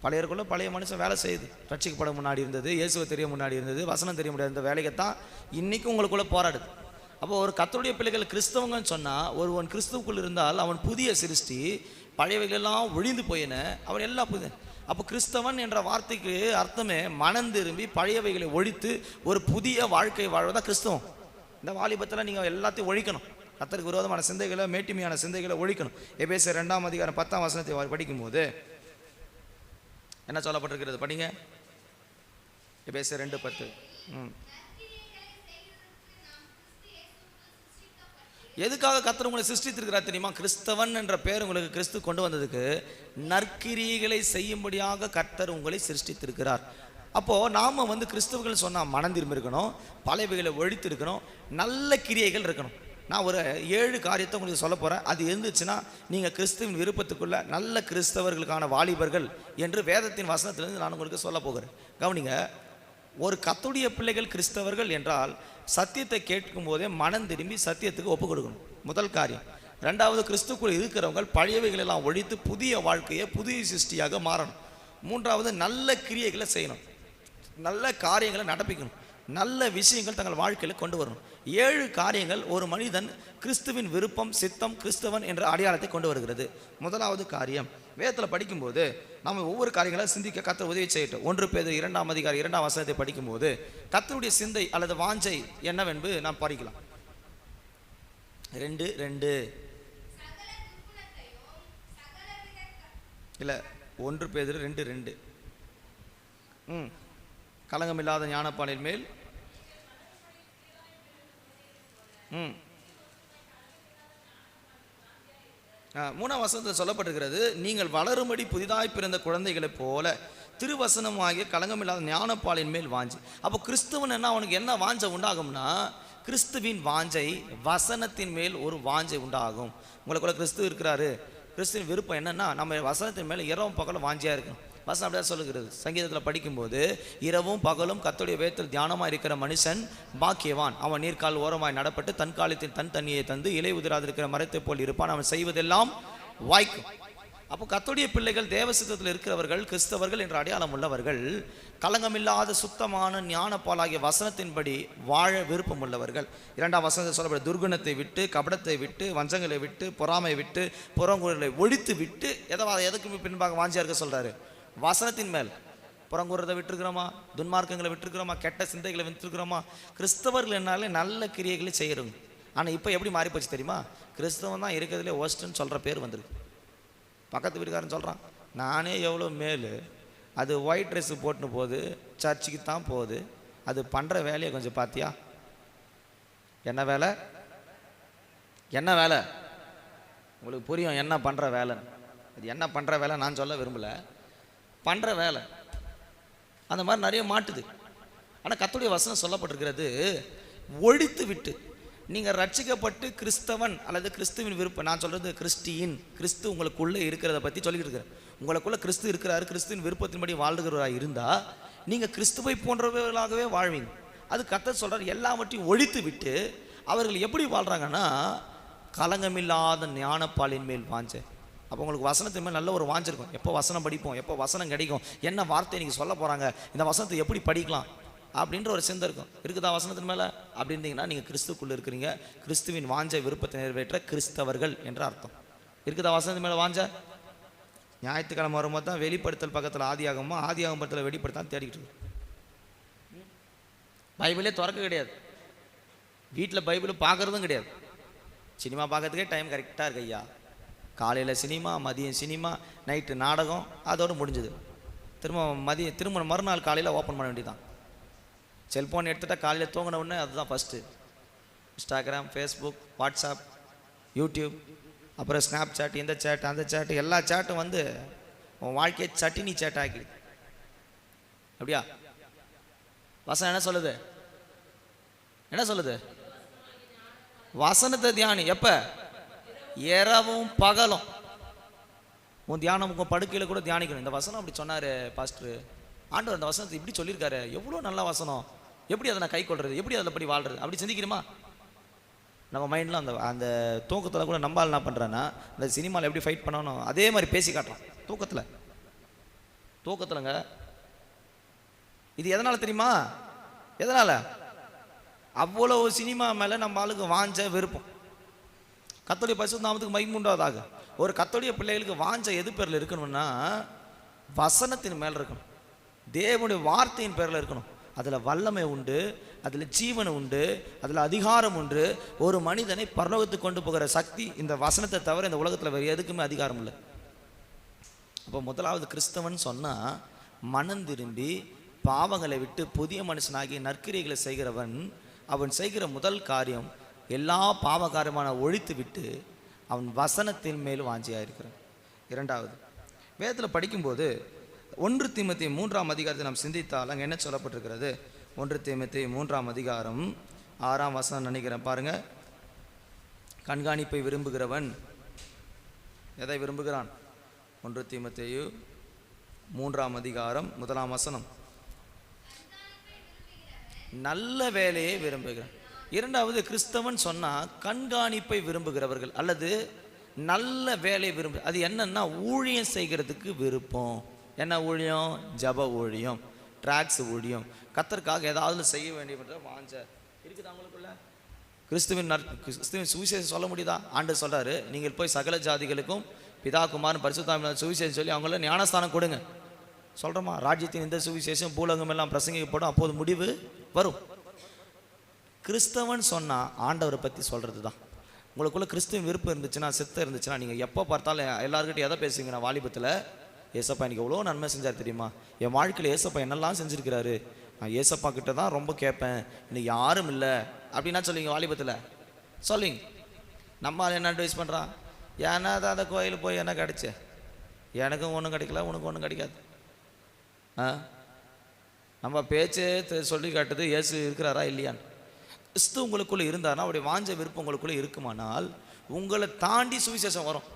பழையருக்குள்ள பழைய மனுஷன் வேலை செய்யுது. ரட்சிக்கப்பட முன்னாடி இருந்தது, இயேசுவை தெரிய முன்னாடி இருந்தது, வசனம் தெரிய முடியாது, இந்த வேலைக்குத்தான் இன்றைக்கும் உங்களுக்குள்ளே போராடுது. அப்போ ஒரு கர்த்தருடைய பிள்ளைகள் கிறிஸ்தவங்கன்னு சொன்னால், ஒருவன் கிறிஸ்துவுக்குள் இருந்தால் அவன் புதிய சிருஷ்டி, பழையவைகளெல்லாம் ஒழிந்து போயின, அவன் எல்லாம் புதிய. அப்போ கிறிஸ்தவன் என்ற வார்த்தைக்கு அர்த்தமே மனம் திரும்பி பழையவைகளை ஒழித்து ஒரு புதிய வாழ்க்கை வாழ்வதா கிறிஸ்தவம். இந்த வாலிபத்தில் நீங்கள் எல்லாத்தையும் ஒழிக்கணும். கர்த்தருக்கு விரோதமான சிந்தைகளை, மேட்டிமையான சிந்தைகளை ஒழிக்கணும். எபேசியர் 2ஆம் அதிகாரம் 10ஆம் வசனத்தை படிக்கும்போது என்ன சொல்லப்பட்டிருக்கிறது? படிங்க, எபேசியர் 2:10. எதுக்காக கர்த்தர் உங்களை சிருஷ்டித்திருக்கிறார் தெரியுமா? கிறிஸ்தவன் என்ற பேர் உங்களுக்கு கிறிஸ்து கொண்டு வந்ததுக்கு நற்கிரியைகளை செய்யும்படியாக கர்த்தர் உங்களை சிருஷ்டித்திருக்கிறார். அப்போது நாம் கிறிஸ்தவர்கள் சொன்னால் மனம் திரும்பி இருக்கணும், பழையவைகளை ஒழித்து இருக்கணும், நல்ல கிரியைகள் இருக்கணும். நான் ஒரு 7 காரியத்தை உங்களுக்கு சொல்ல போகிறேன். அது இருந்துச்சுன்னா நீங்கள் கிறிஸ்துவின் விருப்பத்துக்குள்ள நல்ல கிறிஸ்தவர்களுக்கான வாலிபர்கள் என்று வேதத்தின் வசனத்திலிருந்து நான் உங்களுக்கு சொல்ல போகிறேன். கவனிங்க, ஒரு கர்த்தருடைய பிள்ளைகள் கிறிஸ்தவர்கள் என்றால் சத்தியத்தை கேட்கும் போதே மனம் திரும்பி சத்தியத்துக்கு ஒப்பு கொடுக்கணும், முதல் காரியம். ரெண்டாவது, கிறிஸ்துக்குள் இருக்கிறவங்க பழையவைகளெல்லாம் ஒழித்து புதிய வாழ்க்கையை புதிய சிருஷ்டியாக மாறணும். மூன்றாவது, நல்ல கிரியைகளை செய்யணும், நல்ல காரியங்களை நடப்பிக்கணும், நல்ல விஷயங்கள் தங்கள் வாழ்க்கையில் கொண்டு வரணும். 7 காரியங்கள் ஒரு மனிதன் கிறிஸ்துவின் விருப்பம் சித்தம் கிறிஸ்தவன் என்ற அடையாளத்தை கொண்டு வருகிறது. முதலாவது காரியம், வேதத்தில் படிக்கும்போது நம்ம ஒவ்வொரு காரியங்களை சிந்திக்க கர்த்தர் உதவி செய்யட்டும். 1 பேதுரு 2ஆம் அதிகாரம் 2ஆம் வசனத்தை படிக்கும்போது கர்த்தருடைய சிந்தை அல்லது வாஞ்சை என்னவென்று நாம் படிக்கலாம். 2:2 இல்லை, 1 பேதுரு 2:2 கலங்கமில்லாத ஞானப்பாலின் மேல் 3ஆம் வசனத்தில் சொல்லப்பட்டிருக்கிறது, நீங்கள் வளரும்படி புதிதாய் பிறந்த குழந்தைகளைப் போல திருவசனமாகிய கலங்கமில்லாத ஞானப்பாலின் மேல் வாஞ்சை. அப்போ கிறிஸ்துவன் என்ன, அவனுக்கு என்ன வாஞ்சை உண்டாகும்னா, கிறிஸ்துவின் வாஞ்சை வசனத்தின் மேல் ஒரு வாஞ்சை உண்டாகும். உங்களுக்குள்ள கிறிஸ்து இருக்கிறாரு, கிறிஸ்துவின் விருப்பம் என்னன்னா நம்ம வசனத்தின் மேலே இரவும் பகலும் வாஞ்சியாக இருக்கணும். வசனம் அப்படியே சொல்லுகிறது. சங்கீதத்தில் படிக்கும்போது, இரவும் பகலும் கர்த்தருடைய வேதத்தில் தியானமாக இருக்கிற மனுஷன் பாக்கியவான், அவன் நீர்க்கால் ஓரமாய் நடப்பட்டு தன் காலத்தில் தன் தண்ணியை தந்து இலை உதிராதிருக்கிற மரத்தை போல் இருப்பான், அவன் செய்வதெல்லாம் வாய்க்கும். அப்போ கர்த்தருடைய பிள்ளைகள் தேவசித்தத்தில் இருக்கிறவர்கள் கிறிஸ்தவர்கள் என்ற அடையாளம் உள்ளவர்கள் கலங்கமில்லாத சுத்தமான ஞானப்பாலாகிய வசனத்தின்படி வாழ விருப்பம் உள்ளவர்கள். 2ஆம் வசனத்தை சொல்லப்பட்ட துர்குணத்தை விட்டு, கபடத்தை விட்டு, வஞ்சங்களை விட்டு, பொறாமை விட்டு, புறங்குறலை ஒழித்து விட்டு, எதுக்கு பின்பாக வாஞ்சியா இருக்க சொல்றாரு? வசனத்தின் மேல். புறங்குறதை விட்டுருக்கிறோமா, துன்மார்க்கங்களை விட்டுருக்கிறோமா, கெட்ட சிந்தைகளை விட்டுருக்கிறோமா? கிறிஸ்தவர்கள் என்னாலே நல்ல கிரியைகளை செய்கிறோங்க. ஆனால் இப்போ எப்படி மாறி போச்சு தெரியுமா? கிறிஸ்தவன் தான் இருக்கிறதுலே ஒஸ்ட்டுன்னு சொல்கிற பேர் வந்துருக்கு. பக்கத்து வீட்டுக்காரன் சொல்கிறான், நானே எவ்வளோ மேலு, அது ஒயிட் ட்ரெஸ்ஸு போட்டுன்னு போகுது, சர்ச்சுக்கு தான் போகுது, அது பண்ணுற வேலையை கொஞ்சம் பார்த்தியா? என்ன வேலை? என்ன வேலை? உங்களுக்கு புரியும் என்ன பண்ணுற வேலை. அது என்ன பண்ணுற வேலை நான் சொல்ல விரும்பலை, பண்ணுற வேலை அந்த மாதிரி நிறைய மாட்டுது. ஆனால் கர்த்தருடைய வசனம் சொல்லப்பட்டிருக்கிறது, ஒழித்து விட்டு. நீங்கள் ரட்சிக்கப்பட்டு கிறிஸ்தவன் அல்லது கிறிஸ்துவின் விருப்பம், நான் சொல்கிறது கிறிஸ்டியின், கிறிஸ்து உங்களுக்குள்ளே இருக்கிறத பற்றி சொல்லிக்கிட்டு இருக்கிறேன். உங்களுக்குள்ளே கிறிஸ்து இருக்கிறாரு, கிறிஸ்துவின் விருப்பத்தின்படி வாழ்கிறவராக இருந்தால் நீங்கள் கிறிஸ்துவை போன்றவர்களாகவே வாழ்வீங்க. அது கர்த்தர் சொல்கிறார், எல்லாவற்றையும் ஒழித்து விட்டு. அவர்கள் எப்படி வாழ்கிறாங்கன்னா, கலங்கமில்லாத ஞானப்பாலின் மேல் வாஞ்சை. அப்போ உங்களுக்கு வசனத்தின் மேல் நல்ல ஒரு வாஞ்சிருக்கும். எப்போ வசனம் படிப்போம், எப்போ வசனம் கிடைக்கும், என்ன வார்த்தை நீங்கள் சொல்ல போகிறாங்க, இந்த வசனத்தை எப்படி படிக்கலாம் அப்படின்ற ஒரு சிந்தை இருக்கும். இருக்குதா வசனத்தின் மேலே? அப்படி இருந்தீங்கன்னா நீங்கள் கிறிஸ்துக்குள்ளே இருக்கிறீங்க, கிறிஸ்துவின் வாஞ்சை விருப்பத்தை நிறைவேற்ற கிறிஸ்தவர்கள் என்ற அர்த்தம். இருக்குதா வசனத்தின் மேலே வாஞ்ச? ஞாயிற்றுக்கிழமை வரும்போது தான் வெளிப்படுத்தல் பக்கத்தில் ஆதியாகமோ, ஆதியாகம பக்கத்தில் வெளிப்படுத்தான் தேடிக்கிட்டு இருக்கு. பைபிளே திறக்க கிடையாது, வீட்டில் பைபிள் பார்க்குறதும் கிடையாது. சினிமா பார்க்கறதுக்கே டைம் கரெக்டாக இருக்கு ஐயா. காலையில் சினிமா, மதியம் சினிமா, நைட்டு நாடகம், அதோடு முடிஞ்சுது. திரும்ப மறுநாள் காலையில் ஓப்பன் பண்ண வேண்டியதான். செல்ஃபோன் எடுத்துகிட்டா காலையில் தூங்கின உடனே அதுதான் first. Instagram, Facebook, WhatsApp, YouTube, அப்புறம் ஸ்னாப் சாட், இந்த சேட் அந்த சேட்டு, எல்லா சேட்டும் வந்து உன் வாழ்க்கையை சட்டினி சேட் ஆக்கி. அப்படியா? வசனம் என்ன சொல்லுது? என்ன சொல்லுது? வசனத்தை தியானி. எப்போ? இரவும் பகலும். உன் தியானம் உங்கள் படுக்கையில் கூட தியானிக்கணும். இந்த வசனம் அப்படி சொன்னார் பாஸ்டர், ஆண்டவர் இந்த வசனத்தை இப்படி சொல்லியிருக்காரு, எவ்வளோ நல்ல வசனம், எப்படி அதை நான் கை கொள்வது, எப்படி அதில் படி வாழ்கிறது, அப்படி சிந்திக்கிறோமா? நம்ம மைண்டில் அந்த அந்த தூக்கத்தில் கூட நம்பால் என்ன பண்ணுறேன்னா, அந்த சினிமாவில் எப்படி ஃபைட் பண்ணணும் அதே மாதிரி பேசி காட்டுறோம் தூக்கத்தில்ங்க. இது எதனால் தெரியுமா? எதனால்? அவ்வளோ சினிமா மேலே நம்ம ஆளுக்கு வாஞ்ச விருப்பம். கர்த்தருடைய பரிசுத்த நாமத்துக்கு மகிமை உண்டாவதாக. ஒரு கர்த்தருடைய பிள்ளைகளுக்கு வாஞ்ச எது பேரில் இருக்கணும்னா, வசனத்தின் மேல் இருக்கணும், தேவனுடைய வார்த்தையின் பேரில் இருக்கணும். அதில் வல்லமை உண்டு, அதில் ஜீவன் உண்டு, அதில் அதிகாரம் உண்டு. ஒரு மனிதனை பரலோகத்துக்கு கொண்டு போகிற சக்தி இந்த வசனத்தை தவிர இந்த உலகத்தில் வேறு எதுக்குமே அதிகாரம் இல்லை. அப்போ முதலாவது கிறிஸ்தவன் சொன்னால், மனம் திரும்பி பாவங்களை விட்டு புதிய மனுஷனாகி நற்கிரியைகளை செய்கிறவன். அவன் செய்கிற முதல் காரியம், எல்லா பாவகாரமான ஒழித்து விட்டு அவன் வசனத்தின் மேல் வாஞ்சியாக இருக்கிறான். இரண்டாவது, வேதத்தில் படிக்கும்போது 1 தீமோத்தேயு 3ஆம் அதிகாரத்தை நாம் சிந்தித்தால் அங்கே என்ன சொல்லப்பட்டிருக்கிறது? 1 தீமோத்தேயு 3ஆம் அதிகாரம் 6ஆம் வசனம் நினைக்கிறேன் பாருங்க. கண்காணிப்பை விரும்புகிறவன் எதை விரும்புகிறான்? 1 தீமோத்தேயு 3:1 நல்ல வேலையை விரும்புகிறான். இரண்டாவது, கிறிஸ்தவன் சொன்னா கண்காணிப்பை விரும்புகிறவர்கள் அல்லது நல்ல வேலையை விரும்பு. அது என்னன்னா ஊழியம் செய்கிறதுக்கு விருப்பம். என்ன ஊழியம்? ஜப ஊழியம், ட்ராக்ஸ் ஊழியம், கர்த்தருக்காக ஏதாவது செய்ய வேண்டிய வாஞ்ச இருக்குது அவங்களுக்குள்ள. கிறிஸ்துவின் சுவிசேஷம் சொல்ல முடியுதா? ஆண்டவர் சொல்றாரு, நீங்கள் போய் சகல ஜாதிகளுக்கும் பிதா குமாரன் பரிசுத்தாவின் சுவிசேஷம் சொல்லி அவங்கள ஞானஸ்தானம் கொடுங்க. சொல்கிறோமா? ராஜ்யத்தின் இந்த சுவிசேஷம் பூலகம் எல்லாம் பிரசங்கிக்கப்படும், அப்போது முடிவு வரும். கிறிஸ்தவன் சொன்னால் ஆண்டவரை பற்றி சொல்கிறது தான். உங்களுக்குள்ள கிறிஸ்துவின் விருப்பம் இருந்துச்சுன்னா, சித்தம் இருந்துச்சுன்னா, நீங்கள் எப்போ பார்த்தாலும் எல்லாருக்கிட்டையும் எதை பேசுவீங்க? நான் வாலிபத்தில் ஏசப்பா எனக்கு எவ்வளோ நன்மை செஞ்சார் தெரியுமா, என் வாழ்க்கையில் ஏசப்பா என்னெல்லாம் செஞ்சுருக்கிறாரு, நான் ஏசப்பா கிட்ட தான் ரொம்ப கேட்பேன், இன்னைக்கு யாரும் இல்லை அப்படின்னா சொல்லுவீங்க. வாலிபத்தில் சொல்லுவீங்க. நம்ம என்ன அட்வைஸ் பண்ணுறான்? ஏன்னா தான் அந்த கோயிலுக்கு போய் என்ன கிடைச்ச, எனக்கும் ஒன்றும் கிடைக்கல, உனக்கு ஒன்றும் கிடைக்காது. நம்ம பேச்சு சொல்லி காட்டுது இயேசு இருக்கிறாரா இல்லையான்னு. கிறிஸ்து உங்களுக்குள்ளே இருந்தார்னா, அவருடைய வாஞ்ச விருப்பம் உங்களுக்குள்ளே இருக்குமானால் உங்களை தாண்டி சுவிசேஷம் வரும்,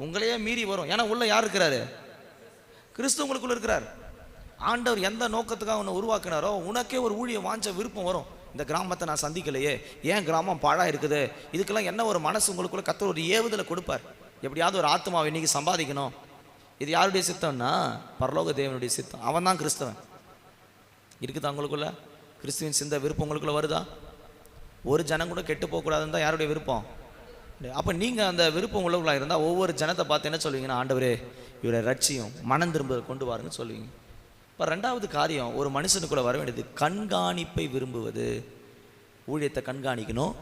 உங்களையே மீறி வரும். ஏன்னா உள்ள யார் இருக்கிறாரு? கிறிஸ்து உங்களுக்குள்ள இருக்கிறார். ஆண்டவர் எந்த நோக்கத்துக்காக உன்னை உருவாக்கினாரோ உனக்கே ஒரு ஊழிய வாஞ்ச விருப்பம் வரும். இந்த கிராமத்தை நான் சந்திக்கலையே, ஏன் கிராமம் பாழா இருக்குது, இதுக்கெல்லாம் என்ன ஒரு மனசு உங்களுக்குள்ள கர்த்தர் ஒரு ஏவுதலை கொடுப்பார். எப்படியாவது ஒரு ஆத்மாவை இன்னைக்கு சம்பாதிக்கணும். இது யாருடைய சித்தம்னா பரலோக தேவனுடைய சித்தம். அவன் தான் கிறிஸ்தவன். இருக்குதா உங்களுக்குள்ள? கிறிஸ்துவின் சிந்த விருப்பம் உங்களுக்குள்ள வருதா? ஒரு ஜனம் கூட கெட்டு போகக்கூடாதுன்னு தான் யாருடைய விருப்பம். அப்போ நீங்கள் அந்த விருப்பம் உள்ளவர்களாக இருந்தால் ஒவ்வொரு ஜனத்தை பார்த்து என்ன சொல்லுவீங்கன்னா, ஆண்டவரே இவரை ரட்சியும் மனம் திரும்ப கொண்டு வாருன்னு சொல்லுவீங்க. இப்போ ரெண்டாவது காரியம், ஒரு மனுஷனுக்குள்ள வர வேண்டியது கண்காணிப்பை விரும்புவது. ஊழியத்தை கண்காணிக்கணும்,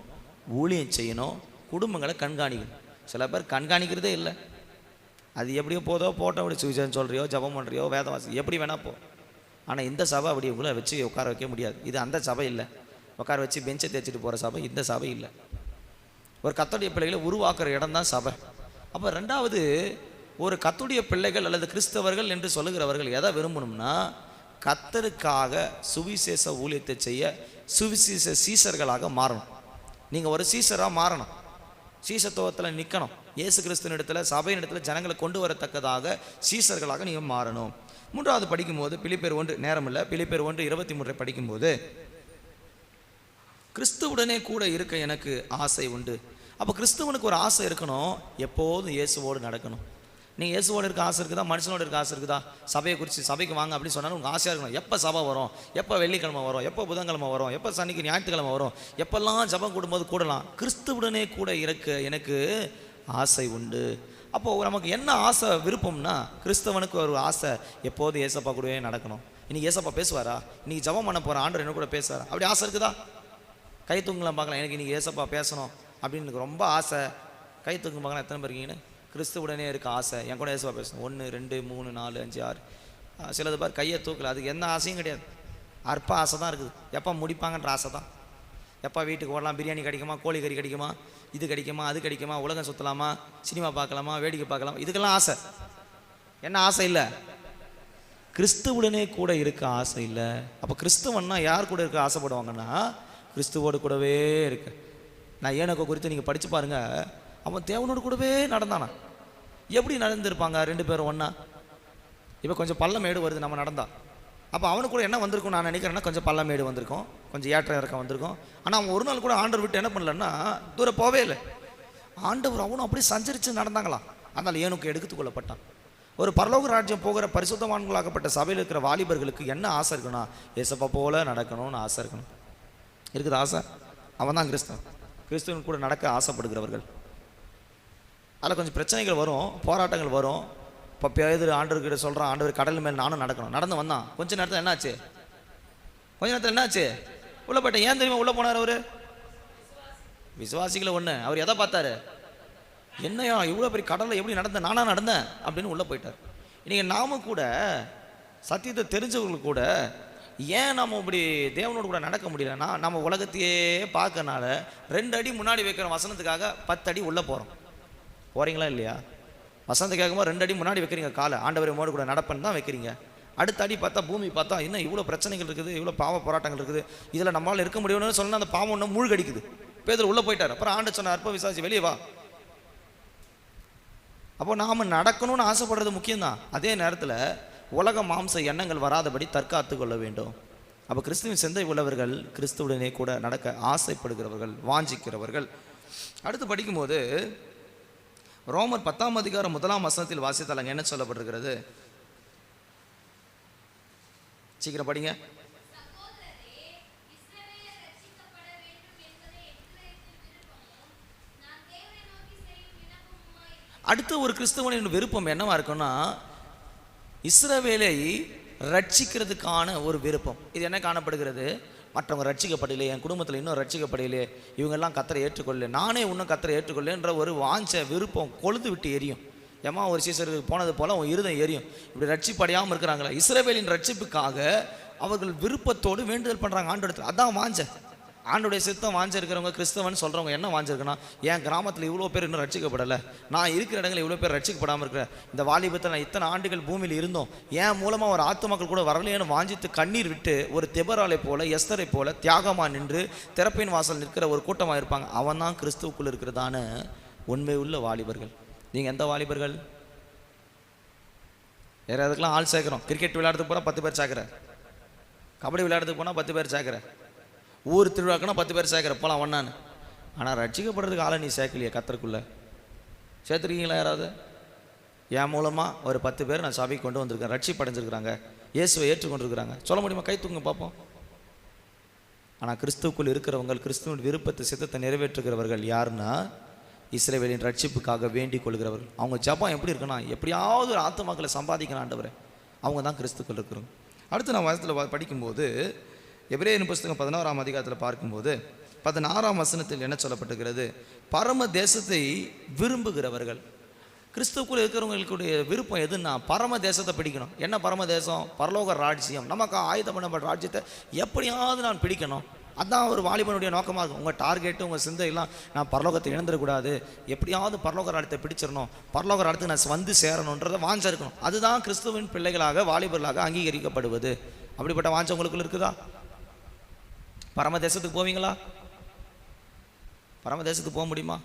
ஊழியம் செய்யணும், குடும்பங்களை கண்காணிக்கணும். சில பேர் கண்காணிக்கிறதே இல்லை. அது எப்படியோ போதோ போட்டோ அப்படி சுவிசேஷம் சொல்கிறியோ, ஜபம் பண்ணுறியோ, வேதவாசி எப்படி வேணால் போ. ஆனால் இந்த சபை அப்படி உங்களை வச்சு உட்கார வைக்க முடியாது. இது அந்த சபை இல்லை. உட்கார வச்சு பெஞ்சை தேய்ச்சிட்டு போகிற சபை இந்த சபை இல்லை. ஒரு கர்த்தருடைய பிள்ளைகளை உருவாக்குற இடம் தான் சபை. அப்போ ரெண்டாவது, ஒரு கர்த்தருடைய பிள்ளைகள் அல்லது கிறிஸ்தவர்கள் என்று சொல்லுகிறவர்கள் எதை விரும்பணும்னா, கர்த்தருக்காக சுவிசேஷ ஊழியத்தை செய்ய சுவிசேஷ சீசர்களாக மாறணும். நீங்கள் ஒரு சீசராக மாறணும், சீசத்துவத்தில் நிற்கணும். இயேசு கிறிஸ்துவின் இடத்துல, சபையின் இடத்துல ஜனங்களை கொண்டு வரத்தக்கதாக சீசர்களாக நீங்கள் மாறணும். மூன்றாவது படிக்கும்போது பிலிப்பியர் 1, நேரம் இல்லை, பிலிப்பியர் 1:23 படிக்கும்போது, கிறிஸ்துவுடனே கூட இருக்க எனக்கு ஆசை உண்டு. அப்போ கிறிஸ்துவனுக்கு ஒரு ஆசை இருக்கணும், எப்போதும் இயேசுவோடு நடக்கணும். நீங்கள் இயேசுவோடு இருக்க ஆசை இருக்குதா, மனுஷனோடு இருக்க ஆசை இருக்குதா? சபையை குறித்து சபைக்கு வாங்க அப்படின்னு சொன்னாலும் உங்களுக்கு ஆசையாக இருக்கணும். எப்போ சபை வரும், எப்போ வெள்ளிக்கிழமை வரும், எப்போ புதன்கிழமை வரும், எப்போ சனிக்கு ஞாயிற்றுக்கிழமை வரும், எப்பெல்லாம் ஜபம் கூடும்போது கூடலாம். கிறிஸ்துவுடனே கூட இருக்க எனக்கு ஆசை உண்டு. அப்போது நமக்கு என்ன ஆசை விருப்பம்னா, கிறிஸ்தவனுக்கு ஒரு ஆசை எப்போதும் ஏசப்பா கூடவே நடக்கணும். இன்னைக்கு ஏசப்பா பேசுவாரா, இன்னைக்கு ஜபம் பண்ண போகிற ஆண்டவர் என்ன கூட பேசுவாரா, அப்படி ஆசை இருக்குதா? கை தூங்கலாம் பார்க்கலாம், எனக்கு இன்றைக்கி ஏசப்பா பேசணும் அப்படின்னு எனக்கு ரொம்ப ஆசை. கை தூங்க பார்க்கலாம், எத்தனை பேர் இருக்கீங்கன்னு? கிறிஸ்துவுடனே இருக்க ஆசை, என் கூட ஏசப்பா பேசணும். 1 2 3 4 5 6. சிலது பேர் கையை தூக்கல, அதுக்கு எந்த ஆசையும் கிடையாது, அற்ப ஆசை தான் இருக்குது. எப்போ முடிப்பாங்கன்ற ஆசை தான். எப்போ வீட்டுக்கு ஓடலாம், பிரியாணி கிடைக்குமா, கோழி கறி கிடைக்குமா, இது கிடைக்குமா, அது கிடைக்குமா, உலகம் சுற்றலாமா, சினிமா பார்க்கலாமா, வேடிக்கை பார்க்கலாம், இதுக்கெல்லாம் ஆசை. என்ன ஆசை இல்லை? கிறிஸ்துவுடனே கூட இருக்க ஆசை இல்லை. அப்போ கிறிஸ்துவன்னா யார் கூட இருக்க ஆசைப்படுவாங்கன்னா, கிறிஸ்துவோடு கூடவே இருக்கு. நான் ஏனோக்கை குறித்து நீங்கள் படித்து பாருங்கள். அவன் தேவனோடு கூடவே நடந்தானா? எப்படி நடந்திருப்பாங்க 2 பேரும் ஒன்றா? இப்போ கொஞ்சம் பள்ளமேடு வருது நம்ம நடந்தா, அப்போ அவனுக்கு கூட என்ன வந்திருக்கும் நான் நினைக்கிறேன்னா, கொஞ்சம் பள்ளமேடு வந்திருக்கும், கொஞ்சம் ஏற்ற இறக்கம் வந்திருக்கும். ஆனால் அவன் ஒரு நாள் கூட ஆண்டவர் விட்டு என்ன பண்ணலன்னா தூரம் போவே இல்லை. ஆண்டவர் அவனும் அப்படியே சஞ்சரித்து நடந்தாங்களாம். அதனால் ஏனுக்கு எடுத்து கொள்ளப்பட்டான். ஒரு பரலோக ராஜ்யம் போகிற பரிசுத்தவான்களாகப்பட்ட சபையில் இருக்கிற வாலிபர்களுக்கு என்ன ஆசை இருக்குன்னா, ஏசப்பா போல நடக்கணும்னு ஆசை இருக்கணும். இருக்குது ஆசை. அவன் தான் கிறிஸ்தவன். கிறிஸ்துவன் கூட நடக்க ஆசைப்படுகிறவர்கள். அதில் கொஞ்சம் பிரச்சனைகள் வரும், போராட்டங்கள் வரும். இப்போ பேதுரு ஆண்டவர்கிட்ட சொல்கிறான், ஆண்டவர் கடல் மேல் நானும் நடக்கணும். நடந்து வந்தான். கொஞ்ச நேரத்தில் என்னாச்சு? என்னாச்சு? உள்ளே போயிட்டேன். ஏன் தெரியுமா உள்ளே போனார்? அவர் விசுவாசிகளை ஒன்று. அவர் எதை பார்த்தாரு? என்னையா இவ்வளோ பெரிய கடலில் எப்படி நடந்தேன், நானாக நடந்தேன் அப்படின்னு உள்ளே போயிட்டார். இன்றைக்கி நாமும் கூட சத்தியத்தை தெரிஞ்சவங்களுக்கு கூட ஏன் நம்ம இப்படி தேவனோடு கூட நடக்க முடியலன்னா, நம்ம உலகத்தையே பார்க்கறனால 2 அடி முன்னாடி வைக்கிற வசனத்துக்காக 10 அடி உள்ளே போகிறோம். போகிறீங்களா இல்லையா? வசனத்தை கேட்கும்போது 2 அடி முன்னாடி வைக்கிறீங்க காலை, ஆண்டவர் மோடு கூட நடப்பன்னு தான் வைக்கிறீங்க. அடுத்த அடி பார்த்தா பூமி பார்த்தா இன்னும் இவ்வளோ பிரச்சனைகள் இருக்குது, இவ்வளோ பாவ போராட்டங்கள் இருக்குது, இதில் நம்மளால் இருக்க முடியும்னு சொன்னால் அந்த பாவம் ஒன்று மூழ்கடிக்குது. பேதுரு உள்ளே போயிட்டார். அப்புறம் ஆண்டு சொன்னார், அற்ப விசுவாசி வெளியே வா. அப்போ நாம் நடக்கணும்னு ஆசைப்படுறது முக்கியம்தான். அதே நேரத்தில் உலக மாம்ச எண்ணங்கள் வராதபடி தற்காத்து கொள்ள வேண்டும். அப்போ கிறிஸ்துவின் சிந்தை உள்ளவர்கள் கிறிஸ்துவுடனே கூட நடக்க ஆசைப்படுகிறவர்கள், வாஞ்சிக்கிறவர்கள். அடுத்து படிக்கும்போது ரோமர் 10ஆம் அதிகாரம் 1ஆம் வசனத்தில் வாசித்தால் அங்கே என்ன சொல்லப்பட்டிருக்கிறது? சீக்கிரம் படிங்க. அடுத்து ஒரு கிறிஸ்தவனின் விருப்பம் என்னவா இருக்குன்னா, இஸ்ரவேலை ரட்சிக்கிறதுக்கான ஒரு விருப்பம். இது என்ன காணப்படுகிறது? மற்றவங்க ரட்சிக்கப்படலையே, என் குடும்பத்தில் இன்னும் ரட்சிக்கப்படலையே, இவங்கெல்லாம் கர்த்தரை ஏற்றுக்கொள்ளல, நானே இன்னும் கர்த்தரை ஏற்றுக்கொள்ளேன்ற ஒரு வாஞ்ச விருப்பம் கொழுந்து விட்டு எரியும். ஏமா ஒரு சீசருக்கு போனது போல உன் இருதயம் எரியும். இப்படி ரட்சிப்படையாமல் இருக்கிறாங்களா, இஸ்ரவேலின் ரட்சிப்புக்காக அவர்கள் விருப்பத்தோடு வேண்டுதல் பண்ணுறாங்க ஆண்டோடத்தில். அதான் வாஞ்ச. ஆண்டோடைய சித்தம் வாஞ்ச இருக்கிறவங்க கிறிஸ்தவன் சொல்கிறவங்க என்ன வாஞ்சிருக்குன்னா, என் கிராமத்தில் இவ்வளோ பேர் இன்னும் ரட்சிக்கப்படலை, நான் இருக்கிற இடங்களில் இவ்வளோ பேர் ரட்சிக்கப்படாமல் இருக்கிறேன், இந்த வாலிபத்தில் நான் இத்தனை ஆண்டுகள் பூமியில் இருந்தோம், என் மூலமாக ஒரு ஆத்துமாக்கள் கூட வரலையேன்னு வாஞ்சித்து கண்ணீர் விட்டு ஒரு தெபராலை போல, எஸ்தரை போல தியாகமாக நின்று திறப்பின் வாசல் நிற்கிற ஒரு கூட்டமாக இருப்பாங்க. அவன் தான் கிறிஸ்துவுக்குள் இருக்கிறதான உண்மை உள்ள வாலிபர்கள். நீங்கள் எந்த வாலிபர்கள்? வேறு அதுக்கெல்லாம் ஆள் சேர்க்குறோம். கிரிக்கெட் விளையாடுறதுக்கு போனால் 10 பேர் சேர்க்குற, கபடி விளையாடுறதுக்கு போனால் 10 பேர் சேர்க்குற, ஊர் திருவிழாக்குன்னா 10 பேர் சேர்க்குற போகலாம் ஒன்றான்னு. ஆனால் ரட்சிக்கப்படுறதுக்கு ஆளை நீ சேர்க்கலையே கர்த்தருக்குள்ளே. சேர்த்துருக்கீங்களா யாராவது? என் மூலமாக ஒரு 10 பேர் நான் சபைக்கு கொண்டு வந்திருக்கேன், ரட்சிப்படைஞ்சிருக்கிறாங்க, இயேசுவை ஏற்றுக்கொண்டிருக்கிறாங்க, சொல்ல முடியுமா? கை தூங்க பார்ப்போம். ஆனால் கிறிஸ்துவுக்குள் இருக்கிறவங்க, கிறிஸ்துவின் விருப்பத்தை சித்தத்தை நிறைவேற்றுகிறவர்கள் யாருன்னா, இஸ்ரவேலின் ரட்சிப்புக்காக வேண்டிக் கொள்கிறவர்கள். அவங்க ஜபம் எப்படி இருக்குன்னா, எப்படியாவது ஒரு ஆத்துமாக்களை சம்பாதிக்கணும் ஆண்டவரே, அவங்க தான் கிறிஸ்துக்குள் இருக்கிறவங்க. அடுத்து நான் வசனத்தில் படிக்கும்போது எபிரேயர் புஸ்தகம் 11ஆம் அதிகாரத்தில் பார்க்கும்போது 16ஆம் வசனத்தில் என்ன சொல்லப்பட்டிருக்கிறது? பரம தேசத்தை விரும்புகிறவர்கள். கிறிஸ்துவுக்குள் இருக்கிறவங்களுடைய விருப்பம் எதுன்னா, பரம தேசத்தை பிடிக்கணும். என்ன பரம தேசம்? பரலோக ராஜ்யம். நமக்கு ஆயுதம் பண்ணப்பட்ட ராஜ்யத்தை எப்படியாவது நான் பிடிக்கணும். அதுதான் ஒரு வாலிபனுடைய நோக்கமாக இருக்கும். உங்கள் டார்கெட்டு, உங்கள் சிந்தையெல்லாம், நான் பரலோகத்தை இழந்துடக்கூடாது, எப்படியாவது பரலோக ராஜ்யத்தை பிடிச்சிடணும், பரலோக ராஜ்யத்துக்கு நான் வந்து சேரணுன்றதை வாஞ்ச இருக்கணும். அதுதான் கிறிஸ்துவின் பிள்ளைகளாக, வாலிபர்களாக அங்கீகரிக்கப்படுவது. அப்படிப்பட்ட வாஞ்ச உங்களுக்குள்ள இருக்குதா? பரம தேசத்துக்கு போவீங்களா? பரம தேசத்துக்கு போக முடியுமா?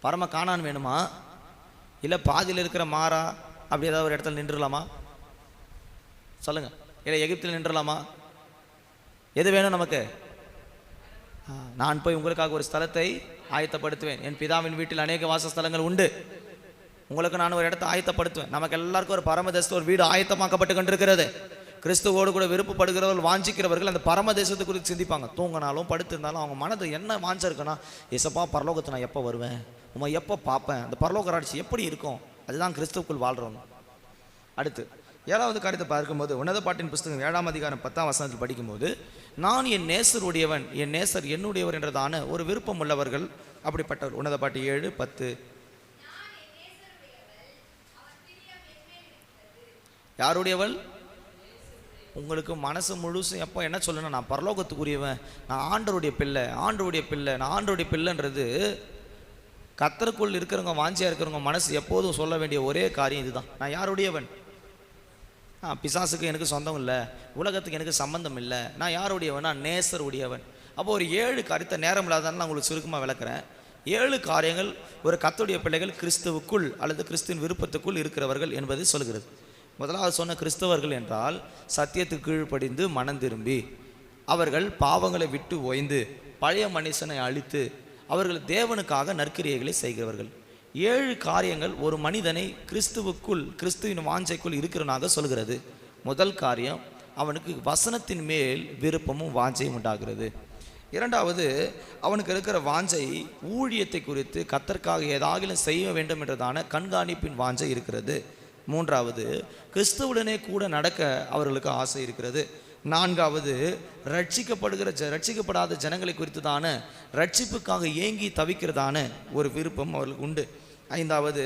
பரம காணான் வேணுமா? இல்லை பாதியில் இருக்கிற மாறா அப்படி ஏதாவது ஒரு இடத்துல நின்றுலாமா? சொல்லுங்கள். இல்லை எகிப்தில் நின்றுலாமா? எது வேணும் நமக்கு? நான் போய் உங்களுக்காக ஒரு ஸ்தலத்தை ஆயத்தப்படுத்துவேன், என் பிதாவின் வீட்டில் அநேக வாசஸ்தலங்கள் உண்டு, உங்களுக்கு நான் ஒரு இடத்தை ஆயத்தப்படுத்துவேன். நமக்கு எல்லாருக்கும் ஒரு பரமதேசத்தில் ஒரு வீடு ஆயத்தமாக்கப்பட்டு கொண்டிருக்கிறது. கிறிஸ்துவோடு கூட விருப்பப்படுகிறவர்கள், வாஞ்சிக்கிறவர்கள் அந்த பரமதேசத்தை குறித்து சிந்திப்பாங்க. தூங்கினாலும் படுத்திருந்தாலும் அவங்க மனது என்ன வாஞ்ச இருக்குன்னா, ஏசப்பா பரலோகத்தை நான் எப்போ வருவேன், உமா எப்போ பார்ப்பேன், அந்த பரலோக ராட்சி எப்படி இருக்கும். அதுதான் கிறிஸ்துவுக்குள் வாழ்கிறவங்க. அடுத்து 7வது காரியத்தை பார்க்கும்போது உன்னத பாட்டின் புஸ்தகம் 7ஆம் அதிகாரம் 10ஆம் வசனத்தில் படிக்கும்போது, நான் என் நேசர் உடையவன், என் நேசர் என்னுடையவர் என்றதான ஒரு விருப்பம் உள்ளவர்கள் அப்படிப்பட்டவர். உன்னத பாட்டு 7:10. யாருடையவள்? உங்களுக்கு மனசு முழுசும் எப்போ என்ன சொல்லணும், நான் பரலோகத்துக்குரியவன், நான் ஆண்டவருடைய பிள்ளை, ஆண்டவருடைய பிள்ளை, நான் ஆண்டவருடைய பிள்ளைன்றது கர்த்தருக்குள் இருக்கிறவங்க, வாஞ்சியாக இருக்கிறவங்க மனசு எப்போதும் சொல்ல வேண்டிய ஒரே காரியம் இதுதான். நான் யாருடையவன்? பிசாசுக்கு எனக்கு சொந்தம் இல்லை, உலகத்துக்கு எனக்கு சம்பந்தம் இல்லை, நான் யாருடையவன்? நான் நேசர் உடையவன். அப்போ ஒரு 7 காரியத்தை நேரம் இல்லாதாலும் நான் உங்களுக்கு சுருக்கமாக விளக்குறேன். 7 காரியங்கள் ஒரு கர்த்தருடைய பிள்ளைகள் கிறிஸ்துவுக்குள் அல்லது கிறிஸ்துவின் விருப்பத்துக்குள் இருக்கிறவர்கள் என்பதை சொல்கிறது. முதலாவது சொன்ன கிறிஸ்தவர்கள் என்றால் சத்தியத்துக்கு கீழ்ப்படிந்து மனம் திரும்பி அவர்கள் பாவங்களை விட்டு ஓய்ந்து பழைய மனுஷனை அழித்து அவர்கள் தேவனுக்காக நற்கிரியைகளை செய்கிறவர்கள். 7 காரியங்கள் ஒரு மனிதனை கிறிஸ்துவுக்குள், கிறிஸ்துவின் வாஞ்சைக்குள் இருக்கிறனாக சொல்கிறது. முதல் காரியம், அவனுக்கு வசனத்தின் மேல் விருப்பமும் வாஞ்சையும் உண்டாகிறது. இரண்டாவது, அவனுக்கு இருக்கிற வாஞ்சை ஊழியத்தை குறித்து கர்த்தருக்காக ஏதாவது செய்ய வேண்டும் என்றதான கண்காணிப்பின் வாஞ்சை இருக்கிறது. மூன்றாவது, கிறிஸ்துவுடனே கூட நடக்க அவர்களுக்கு ஆசை இருக்கிறது. நான்காவது, ரட்சிக்கப்படாத ஜனங்களை குறித்து தான ரட்சிப்புக்காக ஏங்கி தவிக்கிறதான ஒரு விருப்பம் அவர்களுக்கு உண்டு. ஐந்தாவது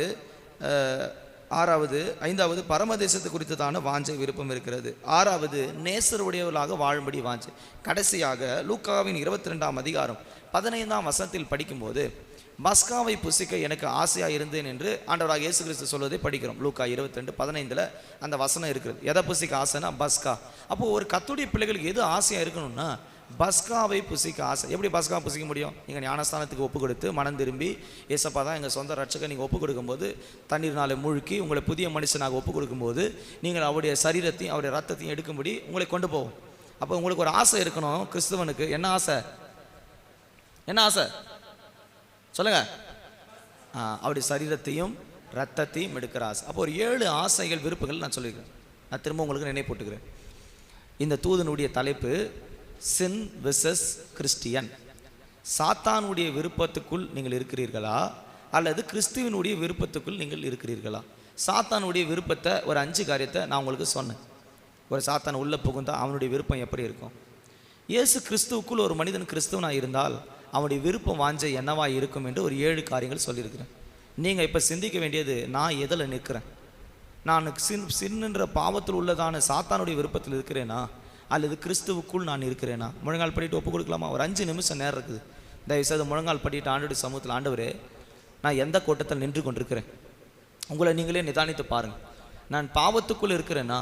பரமதேசத்தை குறித்து தான வாஞ்சை விருப்பம் இருக்கிறது. ஆறாவது, நேசருடையவர்களாக வாழும்படி வாஞ்சை. கடைசியாக லூக்காவின் 22ஆம் அதிகாரம் 15ஆம் வசனத்தில் படிக்கும்போது, பஸ்காவை புசிக்க எனக்கு ஆசையாக இருந்தேன் என்று ஆண்டவராக இயேசு கிறிஸ்து சொல்வதை படிக்கிறோம். லூக்கா 22:15 அந்த வசனம் இருக்கிறது. எதை புசிக்க ஆசைனா பஸ்கா. அப்போது ஒரு கர்த்தருடைய பிள்ளைகளுக்கு எது ஆசையாக இருக்கணும்னா, பஸ்காவை புசிக்க ஆசை. எப்படி பஸ்கா புசிக்க முடியும்? நீங்கள் ஞானஸ்தானத்துக்கு ஒப்பு கொடுத்து மனம் திரும்பி ஏசப்பா தான் எங்கள் சொந்த ரட்சகர் நீங்கள் ஒப்பு கொடுக்கும்போது, தண்ணீர்னால மூழ்கி உங்களை புதிய மனுஷனாக ஒப்பு கொடுக்கும்போது நீங்கள் அவருடைய சரீரத்தையும் அவருடைய ரத்தத்தையும் எடுக்கும்படி உங்களை கொண்டு போவோம். அப்போ உங்களுக்கு ஒரு ஆசை இருக்கணும். கிறிஸ்தவனுக்கு என்ன ஆசை? என்ன ஆசை சொல்லுங்க? அவருடைய சரீரத்தையும் ரத்தத்தையும் எடுக்கிற ஆசை. அப்போ ஒரு 7 ஆசைகள் விருப்பங்கள் நான் சொல்லியிருக்கேன். நான் திரும்ப உங்களுக்கு நினைவு போட்டுக்கிறேன். இந்த தூதனுடைய தலைப்பு சின் வெர்சஸ் கிறிஸ்டியன். சாத்தானுடைய விருப்பத்துக்குள் நீங்கள் இருக்கிறீர்களா அல்லது கிறிஸ்துவனுடைய விருப்பத்துக்குள் நீங்கள் இருக்கிறீர்களா? சாத்தானுடைய விருப்பத்தை ஒரு 5 காரியத்தை நான் உங்களுக்கு சொன்னேன். ஒரு சாத்தான் உள்ள புகுந்தா அவனுடைய விருப்பம் எப்படி இருக்கும்? இயேசு கிறிஸ்துவுக்குள் ஒரு மனிதன் கிறிஸ்துவனாக இருந்தால் அவனுடைய விருப்பம் வாஞ்சை என்னவா இருக்கும் என்று ஒரு 7 காரியங்கள் சொல்லியிருக்கிறேன். நீங்கள் இப்போ சிந்திக்க வேண்டியது, நான் எதில் நிற்கிறேன்? நான் சின்ன்ற பாவத்தில் உள்ளதான சாத்தானுடைய விருப்பத்தில் இருக்கிறேனா அல்லது கிறிஸ்துவுக்குள் நான் இருக்கிறேனா? முழங்கால் படிட்டு ஒப்பு கொடுக்கலாமா? ஒரு 5 நிமிஷம் நேரம் இருக்குது. தயவுசெய்து முழங்கால் படிட்டு ஆண்டோடைய சமூகத்தில், ஆண்டவரே நான் எந்த கூட்டத்தில் நின்று கொண்டிருக்கிறேன்? உங்களை நீங்களே நிதானித்து பாருங்கள். நான் பாவத்துக்குள் இருக்கிறேனா?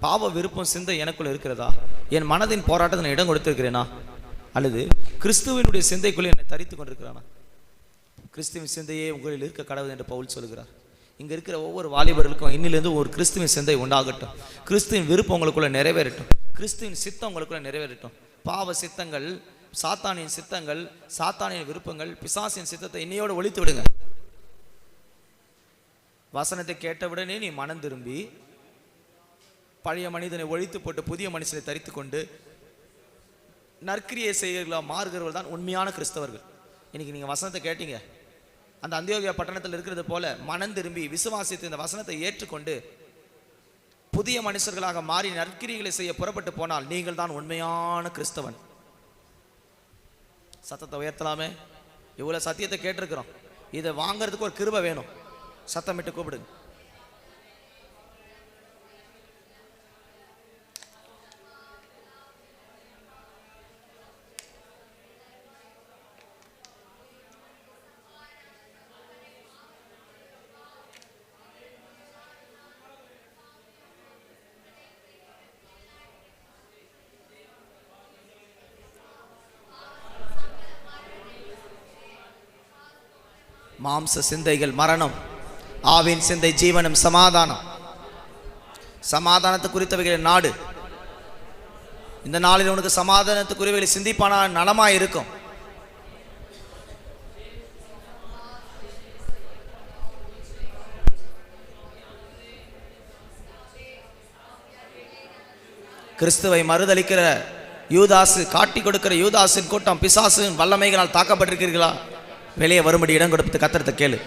பாவ விருப்பம் சிந்தை எனக்குள்ள இருக்கிறதா? என் மனதின் போராட்டத்தை நான் இடம் கொடுத்திருக்கிறேனா அல்லது கிறிஸ்துவனுடைய சிந்தைக்குள்ளே என்னை தரித்து கொண்டிருக்கிறானா? கிறிஸ்துவின் சிந்தையே உங்களில் இருக்க கடவுள் என்று பவுல் சொல்கிறார். இங்கே இருக்கிற ஒவ்வொரு வாலிபர்களுக்கும் இன்னிலிருந்து ஒரு கிறிஸ்துவின் சிந்தை உண்டாகட்டும். கிறிஸ்துவின் விருப்பம் உங்களுக்குள்ள நிறைவேறட்டும். கிறிஸ்துவின் சித்தம் உங்களுக்குள்ள நிறைவேறட்டும். பாவ சித்தங்கள், சாத்தானின் சித்தங்கள், சாத்தானின் விருப்பங்கள், பிசாசின் சித்தத்தை இன்னையோடு ஒழித்து விடுங்க. வசனத்தை கேட்டவுடனே நீ மனம் திரும்பி பழைய மனிதனை ஒழித்து போட்டு புதிய மனுஷனை தரித்து கொண்டு நற்கிரியை செய்கிறா மாறுகிறவர்கள் தான் உண்மையான கிறிஸ்தவர்கள். இன்னைக்கு நீங்கள் வசனத்தை கேட்டீங்க, அந்த அந்தியோகியா பட்டணத்தில் இருக்கிறது போல மனம் திரும்பி விசுவாசித்து இந்த வசனத்தை ஏற்றுக்கொண்டு புதிய மனுஷர்களாக மாறி நற்கிரிகளை செய்ய புறப்பட்டு போனால் நீங்கள் தான் உண்மையான கிறிஸ்தவன். சத்தத்தை உயர்த்தலாமே? இவ்வளோ சத்தியத்தை கேட்டிருக்கிறோம். இதை வாங்கிறதுக்கு ஒரு கிருபை வேணும். சத்தமிட்டு கூப்பிடுங்க. மாம்ச சிந்தைகள் மரணம், ஆவின் சிந்தை ஜீவனம், சமாதானம். சமாதானத்தை குறித்தவைகளை நாடு. இந்த நாளில் உனக்கு சமாதானத்துக்குரியவைகளை சிந்திப்பானா நலமாய் இருக்கும். கிறிஸ்துவை மறுதளிக்கிற யூதாசு, காட்டி கொடுக்கிற யூதாசின் கூட்டம் பிசாசின் வல்லமைகளால் தாக்கப்பட்டிருக்கிறீர்களா? வெளியே வரும்படி இடம் கொடுத்து கத்தரத்தை கேளு.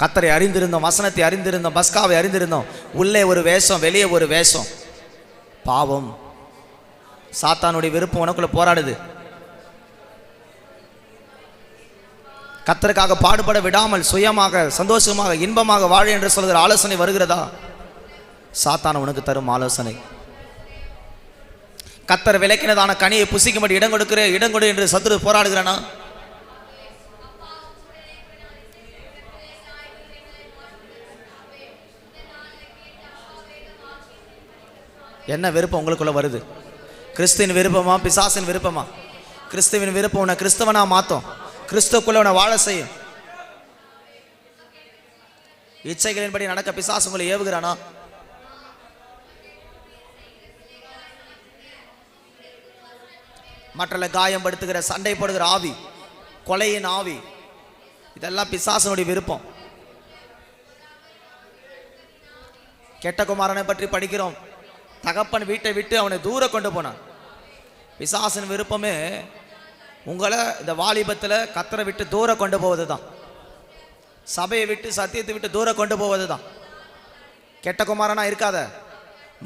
கத்தரை அறிந்திருந்தோம், வசனத்தை அறிந்திருந்தோம், பஸ்காவை அறிந்திருந்தோம். உள்ளே ஒரு வேஷம், வெளியே ஒரு வேஷம். பாவம், சாத்தானுடைய விருப்பம் உனக்குள்ள போராடுது. கத்தருக்காக பாடுபட விடாமல் சுயமாக சந்தோஷமாக இன்பமாக வாழ என்று சொல்கிற ஆலோசனை வருகிறதா? சாத்தான் உனக்கு தரும் ஆலோசனை. கத்தர் விளக்கினதான கனியை புசிக்கும்படி இடம் கொடு என்று சத்துரு போராடுகிறானா? என்ன விருப்பம் உங்களுக்குள்ள வருது? கிறிஸ்துவின் விருப்பமா பிசாசின் விருப்பமா? கிறிஸ்துவின் விருப்பம் உன்னை கிறிஸ்தவனா மாற்றும். கிறிஸ்துக்குள்ள உன்னை வாழ செய்யும். இச்சைகளின்படி நடக்க பிசாசு உங்களை ஏவுகிறானா? மற்றல காயம்படுத்துகிற, சண்டை போடுகிற ஆவி, கொலையின் ஆவி, இதெல்லாம் பிசாசனுடைய விருப்பம். கெட்ட குமாரனை பற்றி படிக்கிறோம். தகப்பன் வீட்டை விட்டு அவனை தூர கொண்டு போனான். பிசாசின் விருப்பமே உங்களை இந்த வாலிபத்தில் கத்தரை விட்டு தூர கொண்டு போவது தான். சபையை விட்டு சத்தியத்தை விட்டு தூர கொண்டு போவது தான். கெட்ட குமாரனா இருக்காத,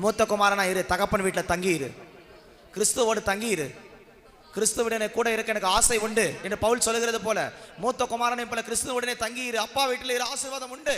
மூத்த குமாரனா இரு. தகப்பன் வீட்டில் தங்கியிரு, கிறிஸ்துவோடு தங்கியிரு. கிறிஸ்துவுடனே கூட இருக்க எனக்கு ஆசை உண்டு என்று பவுல் சொல்லுகிறது போல மூத்த குமாரனை போல கிறிஸ்துவுடனே தங்கியிரு. அப்பா வீட்டில் இரு, ஆசீர்வாதம் உண்டு.